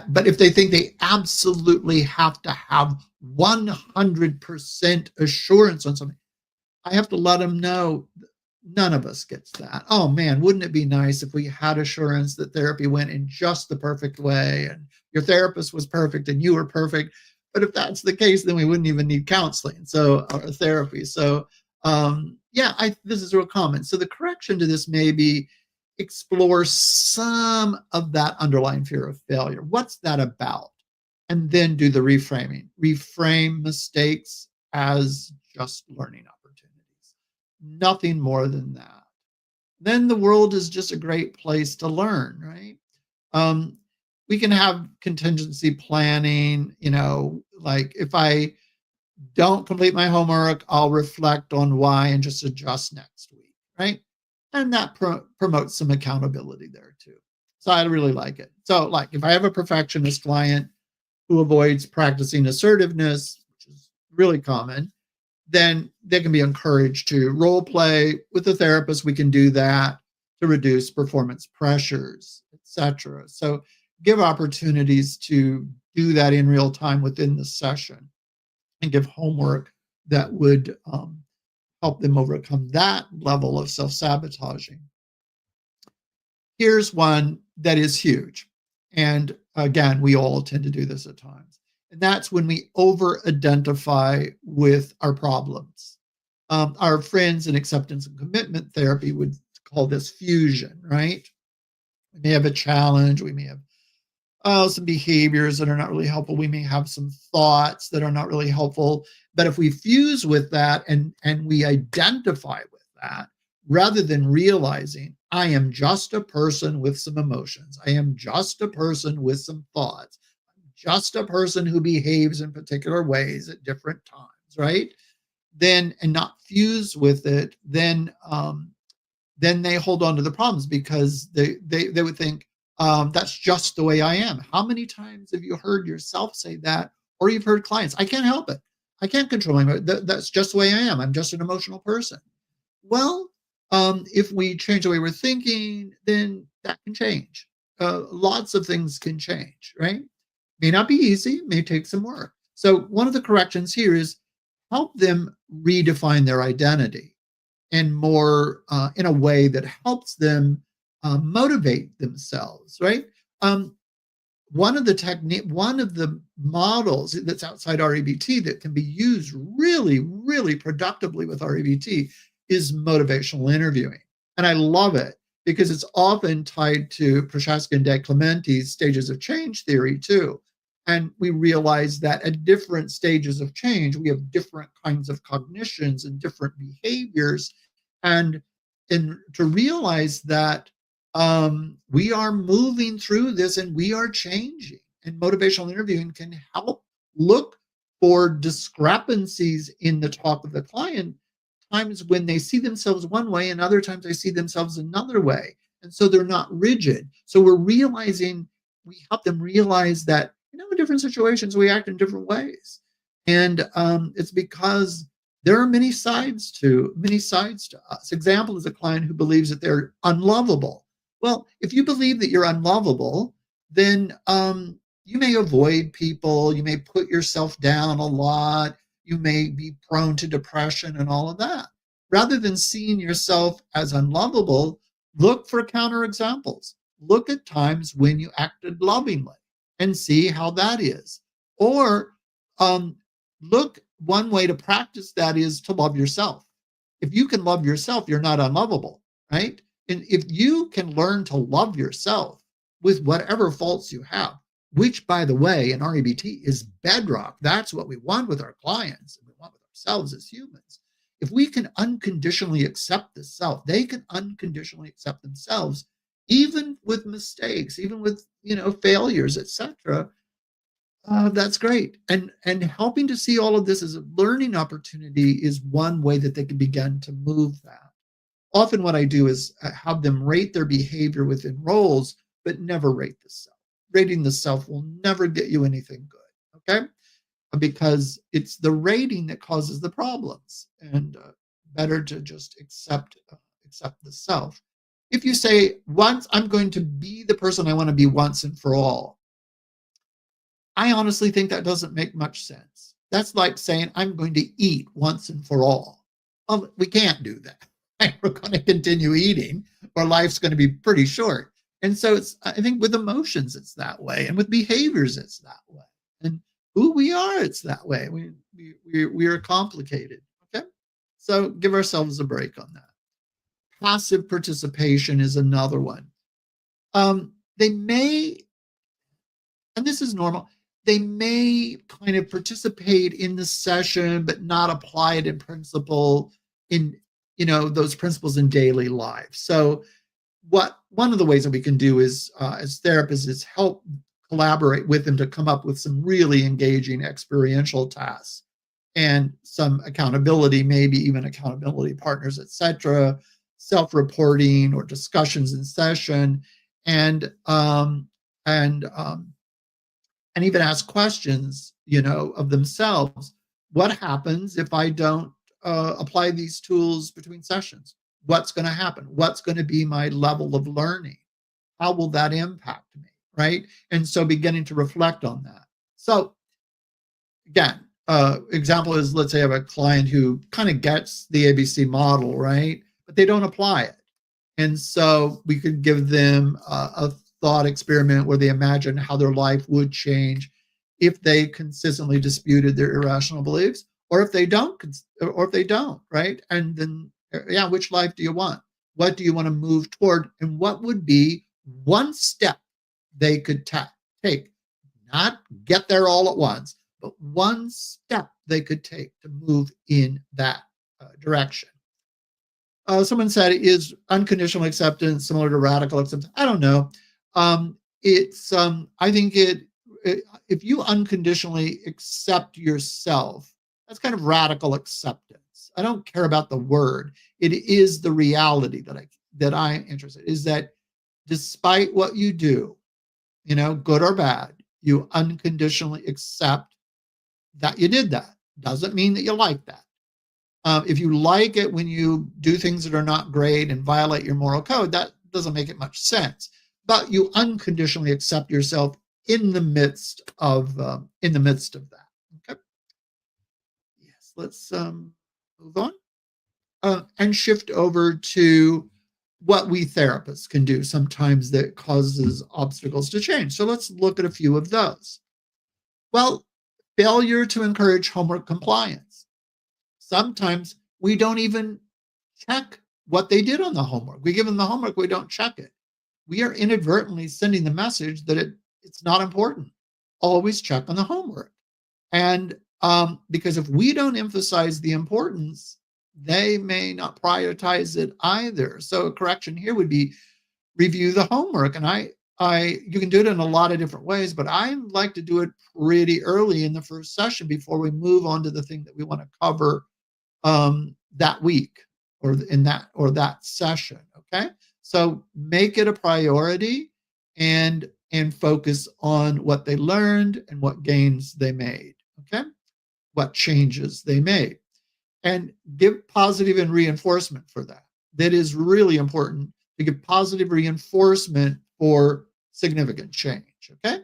but if they think they absolutely have to have 100% assurance on something, I have to let them know none of us gets that. Oh man, wouldn't it be nice if we had assurance that therapy went in just the perfect way and your therapist was perfect and you were perfect? But if that's the case, then we wouldn't even need counseling, or therapy. So this is real common. So the correction to this may be explore some of that underlying fear of failure. What's that about? And then do the reframing. Reframe mistakes as just learning opportunities. Nothing more than that. Then the world is just a great place to learn, right? We can have contingency planning, like if I don't complete my homework, I'll reflect on why and just adjust next week, right? And that promotes some accountability there too. So I really like it. So like if I have a perfectionist client who avoids practicing assertiveness, which is really common, then they can be encouraged to role play with the therapist. We can do that to reduce performance pressures, etc. So give opportunities to do that in real time within the session and give homework that would help them overcome that level of self-sabotaging. Here's one that is huge. And again, we all tend to do this at times. And that's when we over-identify with our problems. Our friends in acceptance and commitment therapy would call this fusion, right? We may have a challenge. We may have some behaviors that are not really helpful. We may have some thoughts that are not really helpful. But if we fuse with that and we identify with that, rather than realizing I am just a person with some emotions, I am just a person with some thoughts, I'm just a person who behaves in particular ways at different times, right? Then and not fuse with it, then they hold on to the problems because they would think that's just the way I am. How many times have you heard yourself say that, or you've heard clients, I can't help it. I can't control my emotions. That's just the way I am. I'm just an emotional person. Well, if we change the way we're thinking, then that can change. Lots of things can change, right? May not be easy, may take some work. So one of the corrections here is help them redefine their identity and more in a way that helps them motivate themselves, right? One of the models that's outside REBT that can be used really, really productively with REBT is motivational interviewing. And I love it because it's often tied to Prochaska and De Clementi's stages of change theory too. And we realize that at different stages of change, we have different kinds of cognitions and different behaviors. And to realize that we are moving through this and we are changing. And motivational interviewing can help look for discrepancies in the talk of the client, times when they see themselves one way and other times they see themselves another way. And so they're not rigid. So we help them realize that, in different situations, we act in different ways. And it's because there are many sides to us. Example is a client who believes that they're unlovable. Well, if you believe that you're unlovable, then you may avoid people, you may put yourself down a lot, you may be prone to depression and all of that. Rather than seeing yourself as unlovable, look for counterexamples. Look at times when you acted lovingly and see how that is. Or one way to practice that is to love yourself. If you can love yourself, you're not unlovable, right? And if you can learn to love yourself with whatever faults you have, which, by the way, in REBT is bedrock. That's what we want with our clients and we want with ourselves as humans. If we can unconditionally accept the self, they can unconditionally accept themselves, even with mistakes, even with failures, etc. That's great. And helping to see all of this as a learning opportunity is one way that they can begin to move that. Often what I do is have them rate their behavior within roles, but never rate the self. Rating the self will never get you anything good, okay? because it's the rating that causes the problems, and better to just accept the self. If you say, once I'm going to be the person I want to be once and for all, I honestly think that doesn't make much sense. That's like saying, I'm going to eat once and for all. We can't do that. Right? We're going to continue eating, or life's going to be pretty short. And so I think with emotions, it's that way. And with behaviors, it's that way. And who we are, it's that way. We are complicated. Okay. So give ourselves a break on that. Passive participation is another one. They may, and this is normal, they may kind of participate in the session, but not apply it in principle in, those principles in daily life. So one of the ways that we can do is, as therapists, is help collaborate with them to come up with some really engaging experiential tasks and some accountability, maybe even accountability partners, etc., self-reporting or discussions in session, and even ask questions, of themselves. What happens if I don't apply these tools between sessions? What's going to happen? What's going to be my level of learning? How will that impact me? Right? And so beginning to reflect on that. So again, example is, let's say I have a client who kind of gets the ABC model, right? But they don't apply it. And so we could give them a thought experiment where they imagine how their life would change if they consistently disputed their irrational beliefs, or if they don't, right? And then, which life do you want? What do you want to move toward? And what would be one step they could take? Not get there all at once, but one step they could take to move in that direction. Someone said, is unconditional acceptance similar to radical acceptance? I don't know. I think if you unconditionally accept yourself, that's kind of radical acceptance. I don't care about the word. It is the reality that I'm interested in, is that despite what you do, good or bad, you unconditionally accept that you did that. Doesn't mean that you like that. If you like it when you do things that are not great and violate your moral code, that doesn't make it much sense. But you unconditionally accept yourself in the midst of that. Okay. Yes. Let's move on and shift over to what we therapists can do sometimes that causes obstacles to change. So let's look at a few of those. Well, failure to encourage homework compliance. Sometimes we don't even check what they did on the homework. We give them the homework, we don't check it. We are inadvertently sending the message that it's not important. Always check on the homework. And because if we don't emphasize the importance, they may not prioritize it either. So a correction here would be review the homework. And you can do it in a lot of different ways, but I like to do it pretty early in the first session before we move on to the thing that we want to cover that week or that session. Okay. So make it a priority and focus on what they learned and what gains they made. Okay. What changes they made, and give positive and reinforcement for that. That is really important, to give positive reinforcement for significant change. Okay.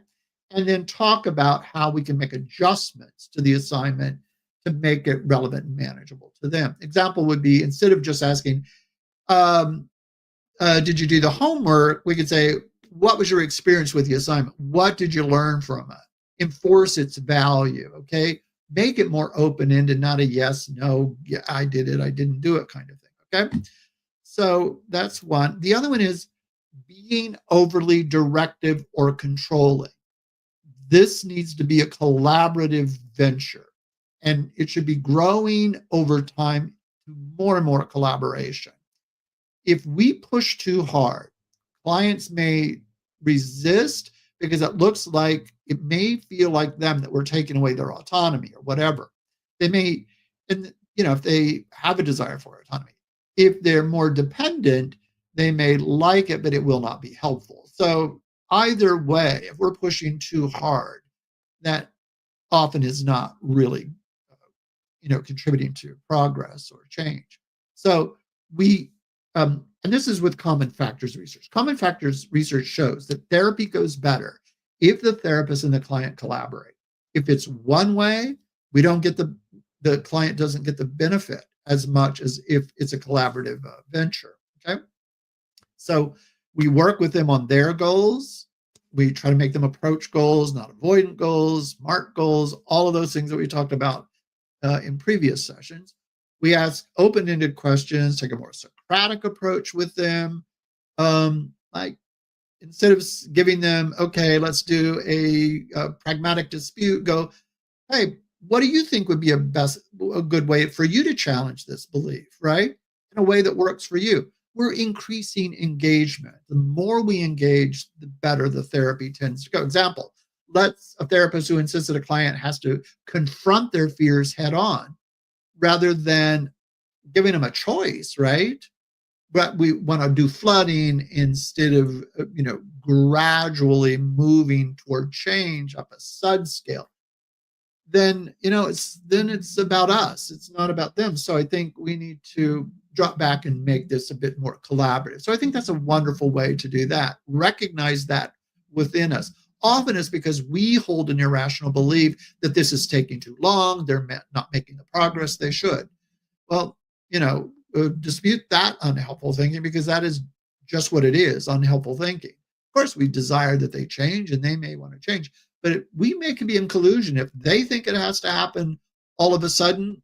And then talk about how we can make adjustments to the assignment to make it relevant and manageable to them. Example would be, instead of just asking, did you do the homework? We could say, what was your experience with the assignment? What did you learn from it? Enforce its value, okay? Make it more open-ended, not a yes, no, yeah, I did it, I didn't do it kind of thing, okay? So that's one. The other one is being overly directive or controlling. This needs to be a collaborative venture, and it should be growing over time to more and more collaboration. If we push too hard, clients may resist because it looks like, it may feel like them that we're taking away their autonomy or whatever. They may, and if they have a desire for autonomy, if they're more dependent, they may like it, but it will not be helpful. So either way, if we're pushing too hard, that often is not really contributing to progress or change. So we, and this is with common factors research. Common factors research shows that therapy goes better if the therapist and the client collaborate. If it's one way, we don't get the client doesn't get the benefit as much as if it's a collaborative venture. Okay. So we work with them on their goals. We try to make them approach goals, not avoidant goals, SMART goals, all of those things that we talked about in previous sessions. We ask open-ended questions, take a more Socratic approach with them. Like instead of giving them, okay, let's do a pragmatic dispute, go, hey, what do you think would be a good way for you to challenge this belief, right? In a way that works for you. We're increasing engagement. The more we engage, the better the therapy tends to go. Example, let's a therapist who insists that a client has to confront their fears head on rather than giving them a choice, right? But we want to do flooding instead of, gradually moving toward change up a SUD scale. Then, it's about us. It's not about them. So I think we need to drop back and make this a bit more collaborative. So I think that's a wonderful way to do that. Recognize that within us. Often it's because we hold an irrational belief that this is taking too long. They're not making the progress they should. Well, dispute that unhelpful thinking because that is just what it is, unhelpful thinking. Of course, we desire that they change and they may want to change, but we may be in collusion. If they think it has to happen all of a sudden,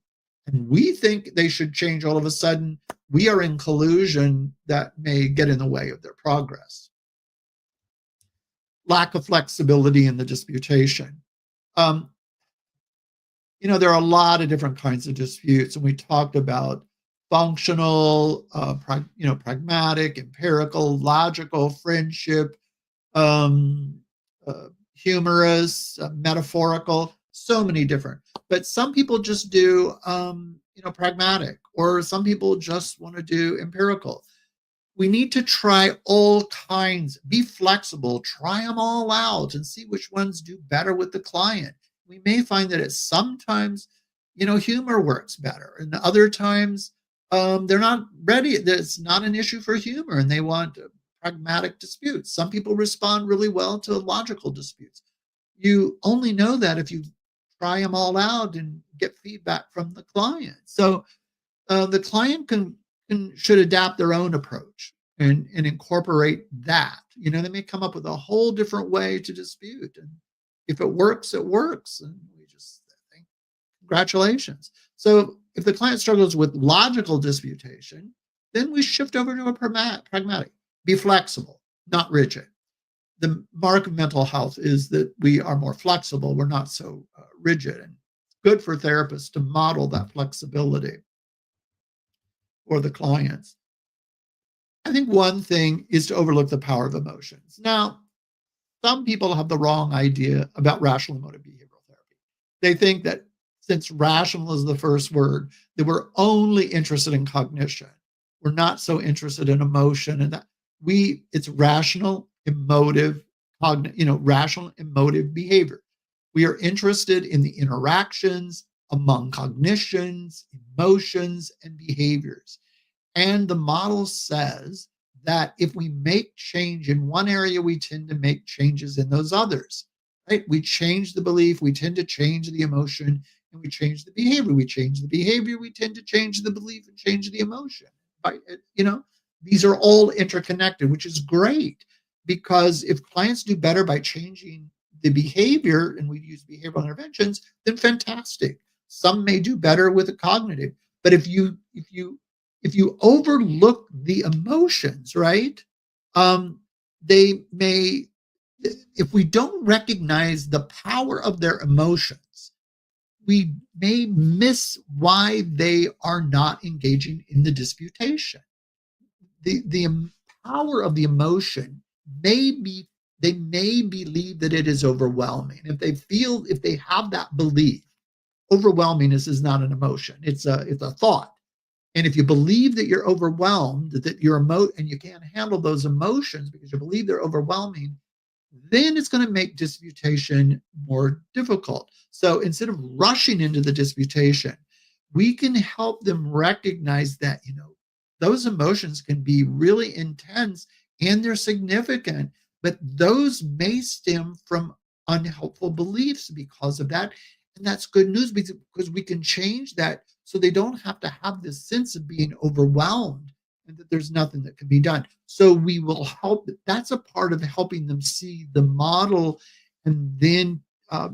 and we think they should change all of a sudden, we are in collusion that may get in the way of their progress. Lack of flexibility in the disputation. There are a lot of different kinds of disputes, and we talked about functional, pragmatic, empirical, logical, friendship, humorous, metaphorical, so many different. But some people just do, pragmatic, or some people just want to do empirical. We need to try all kinds, be flexible, try them all out and see which ones do better with the client. We may find that it's sometimes, humor works better, and other times they're not ready. It's not an issue for humor and they want pragmatic disputes. Some people respond really well to logical disputes. You only know that if you try them all out and get feedback from the client. So the client should adapt their own approach and incorporate that. They may come up with a whole different way to dispute. And if it works, it works. And we just think, congratulations. So if the client struggles with logical disputation, then we shift over to a pragmatic. Be flexible, not rigid. The mark of mental health is that we are more flexible. We're not so rigid. And it's good for therapists to model that flexibility for the clients. I think one thing is to overlook the power of emotions. Now, some people have the wrong idea about rational emotive behavioral therapy. They think that since rational is the first word, that we're only interested in cognition. We're not so interested in emotion, and that it's rational, emotive, rational, emotive behavior. We are interested in the interactions among cognitions, emotions, and behaviors. And the model says that if we make change in one area, we tend to make changes in those others, right? We change the belief, we tend to change the emotion, and we change the behavior. We change the behavior, we tend to change the belief and change the emotion. These are all interconnected, which is great, because if clients do better by changing the behavior, and we use behavioral interventions, then fantastic. Some may do better with the cognitive, but if you overlook the emotions, right? They may, if we don't recognize the power of their emotions, we may miss why they are not engaging in the disputation. The power of the emotion they may believe that it is overwhelming. If they have that belief, overwhelmingness is not an emotion. It's a thought. And if you believe that you're overwhelmed, that you're and you can't handle those emotions because you believe they're overwhelming, then it's going to make disputation more difficult. So instead of rushing into the disputation, we can help them recognize that, those emotions can be really intense and they're significant, but those may stem from unhelpful beliefs because of that. And that's good news because we can change that so they don't have to have this sense of being overwhelmed and that there's nothing that can be done. So we will help. That's a part of helping them see the model and then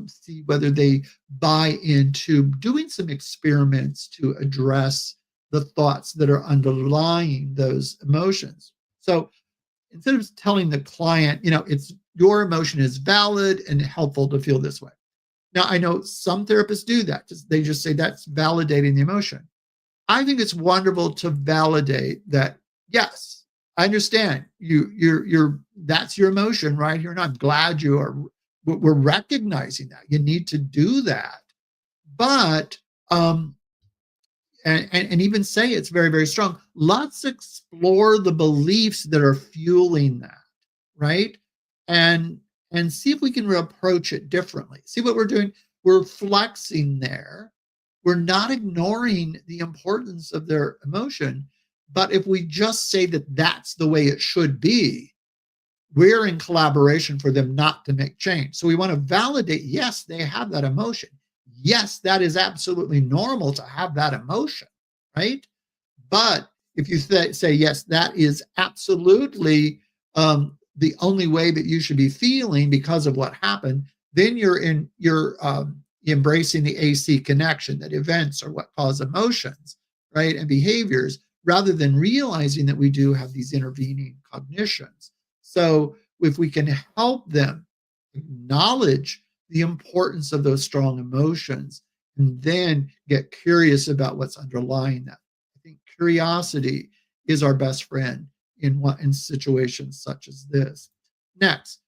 see whether they buy into doing some experiments to address the thoughts that are underlying those emotions. So instead of telling the client, it's your emotion is valid and helpful to feel this way. Now, I know some therapists do that. They just say that's validating the emotion. I think it's wonderful to validate that. Yes, I understand you're that's your emotion right here, and I'm glad you are. We're recognizing that you need to do that, but and even say it's very, very strong. Let's explore the beliefs that are fueling that, right? And see if we can approach it differently. See what we're doing? We're flexing there. We're not ignoring the importance of their emotion, but if we just say that that's the way it should be, we're in collaboration for them not to make change. So we want to validate, yes, they have that emotion. Yes, that is absolutely normal to have that emotion, right? But if you say, yes, that is absolutely the only way that you should be feeling because of what happened, then you're embracing the AC connection, that events are what cause emotions, right? And behaviors, rather than realizing that we do have these intervening cognitions. So if we can help them acknowledge the importance of those strong emotions and then get curious about what's underlying that. I think curiosity is our best friend in situations such as this. Next,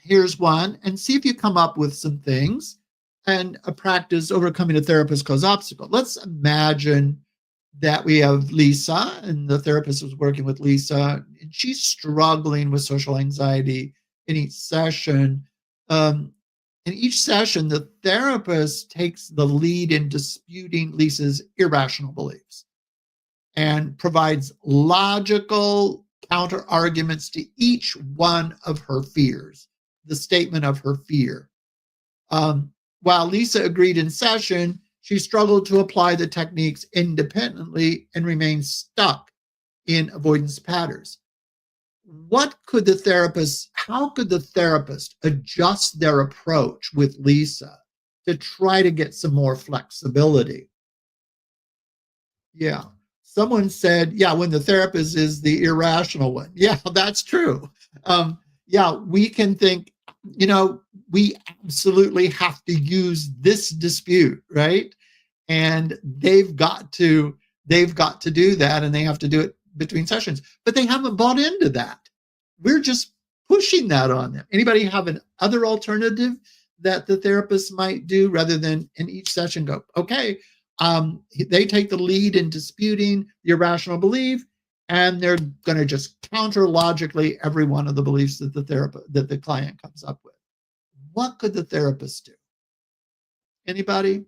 here's one, and see if you come up with some things and a practice overcoming a therapist caused obstacle. Let's imagine that we have Lisa, and the therapist was working with Lisa, and she's struggling with social anxiety in each session. In each session, the therapist takes the lead in disputing Lisa's irrational beliefs and provides logical counter arguments to each one of her fears, the statement of her fear. While Lisa agreed in session, she struggled to apply the techniques independently and remained stuck in avoidance patterns. How could the therapist adjust their approach with Lisa to try to get some more flexibility? Yeah. Someone said, yeah, when the therapist is the irrational one. Yeah, that's true. Yeah, we can think, we absolutely have to use this dispute, right? And they've got to do that, and they have to do it between sessions, but they haven't bought into that. We're just pushing that on them. Anybody have an other alternative that the therapist might do rather than in each session go, okay, they take the lead in disputing the irrational belief, and they're going to just counter logically every one of the beliefs that the client comes up with. What could the therapist do? Anybody?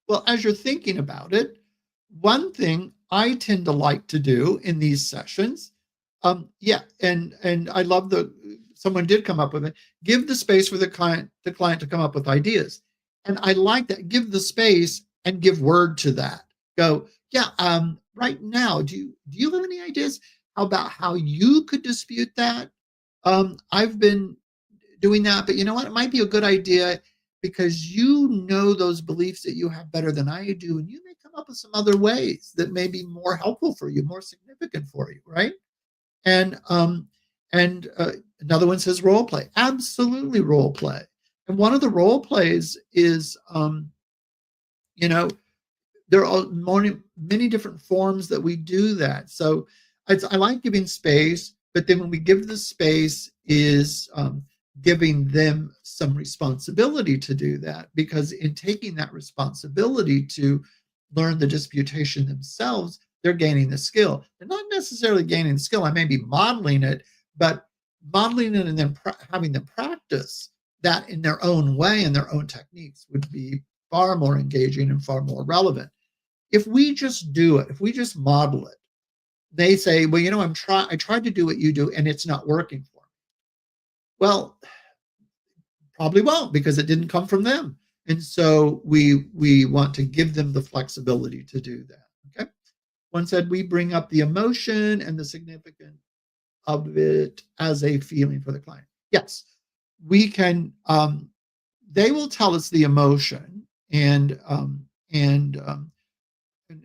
Well, as you're thinking about it, one thing I tend to like to do in these sessions, and I love someone did come up with it. Give the space for the client to come up with ideas, and I like that. Give the space and give word to that. Go, yeah. Right now, do you have any ideas about how you could dispute that? I've been doing that, but you know what? It might be a good idea because you know those beliefs that you have better than I do, and you may come up with some other ways that may be more helpful for you, more significant for you, right? And another one says role play. Absolutely, role play. And one of the role plays is, there are many different forms that we do that. So I like giving space, but then when we give the space is giving them some responsibility to do that, because in taking that responsibility to learn the disputation themselves, they're gaining the skill. They're not necessarily gaining the skill. I may be modeling it, but modeling it and then having them practice that in their own way and their own techniques would be far more engaging and far more relevant. If we just do it, if we just model it, they say, well, I tried to do what you do and it's not working for me. Well, probably won't, because it didn't come from them. And so we want to give them the flexibility to do that. Okay. One said, we bring up the emotion and the significance of it as a feeling for the client. Yes, we can. They will tell us the emotion, and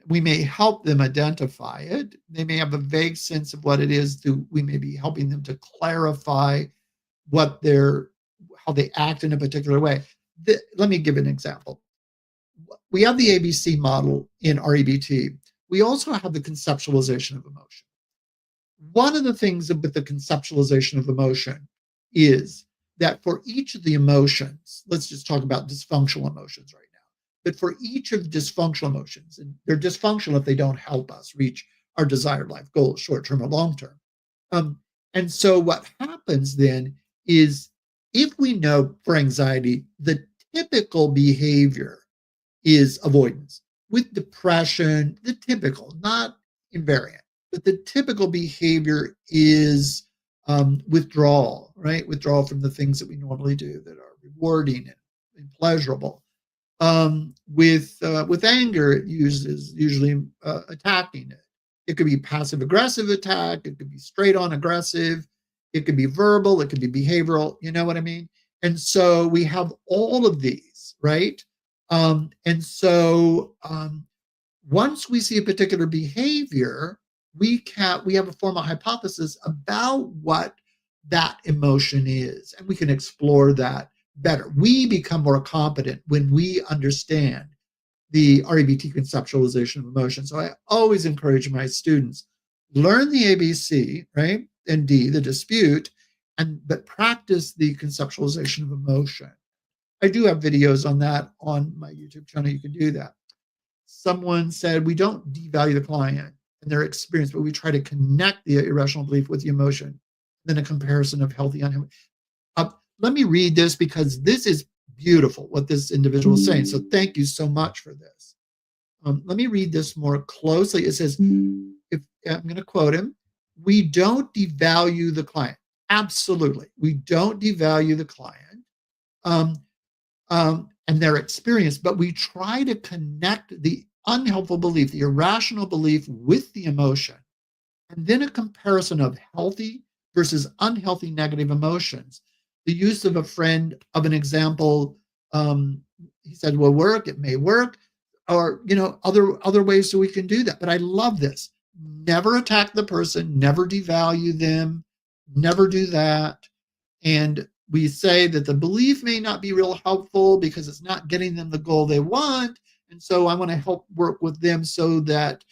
we may help them identify it. They may have a vague sense of what it is. We may be helping them to clarify how they act in a particular way. Let me give an example. We have the ABC model in REBT. We also have the conceptualization of emotion. One of the things with the conceptualization of emotion is that for each of the emotions, let's just talk about dysfunctional emotions right now, but for each of dysfunctional emotions, and they're dysfunctional if they don't help us reach our desired life goals, short-term or long-term. And so what happens then is, if we know for anxiety, the typical behavior is avoidance. With depression, the typical, not invariant, but the typical behavior is withdrawal, right? Withdrawal from the things that we normally do that are rewarding and pleasurable. With anger, it uses usually attacking it. It could be passive-aggressive attack. It could be straight-on aggressive. It could be verbal. It could be behavioral. You know what I mean? And so we have all of these, right? And so once we see a particular behavior, we have a formal hypothesis about what that emotion is, and we can explore that better. We become more competent when we understand the REBT conceptualization of emotion. So I always encourage my students, learn the ABC, right? And D, the dispute, but practice the conceptualization of emotion. I do have videos on that on my YouTube channel. You can do that. Someone said, we don't devalue the client and their experience, but we try to connect the irrational belief with the emotion, then a comparison of healthy, unhealthy. Let me read this, because this is beautiful, what this individual is saying. So thank you so much for this. Let me read this more closely. It says, I'm going to quote him, we don't devalue the client. Absolutely. We don't devalue the client and their experience, but we try to connect the unhelpful belief, the irrational belief, with the emotion, and then a comparison of healthy versus unhealthy negative emotions. The use of an example, he said, will work, it may work, or other ways that we can do that. But I love this. Never attack the person, never devalue them, never do that. And we say that the belief may not be real helpful because it's not getting them the goal they want. And so I want to help work with them so that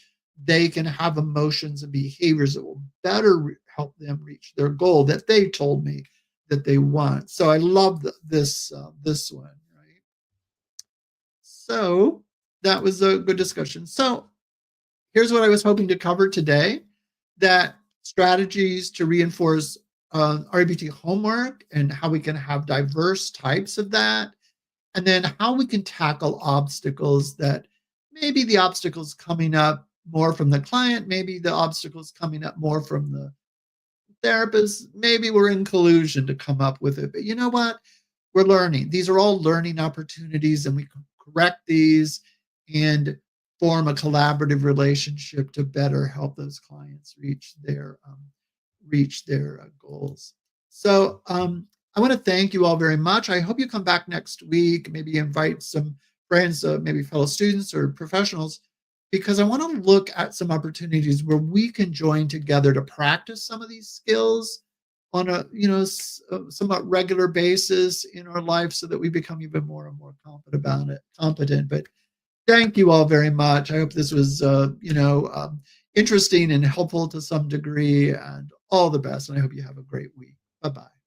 they can have emotions and behaviors that will better help them reach their goal that they told me that they want. So I love this one, right? So that was a good discussion. So here's what I was hoping to cover today, that strategies to reinforce REBT homework and how we can have diverse types of that, and then how we can tackle obstacles that maybe the obstacles coming up more from the client, maybe the obstacles coming up more from the therapist, maybe we're in collusion to come up with it. But you know what? We're learning. These are all learning opportunities, and we can correct these and form a collaborative relationship to better help those clients reach their goals. So I want to thank you all very much. I hope you come back next week, maybe invite some friends, maybe fellow students or professionals, because I want to look at some opportunities where we can join together to practice some of these skills on a somewhat regular basis in our life, so that we become even more and more competent. But thank you all very much. I hope this was interesting and helpful to some degree, and all the best. And I hope you have a great week. Bye-bye.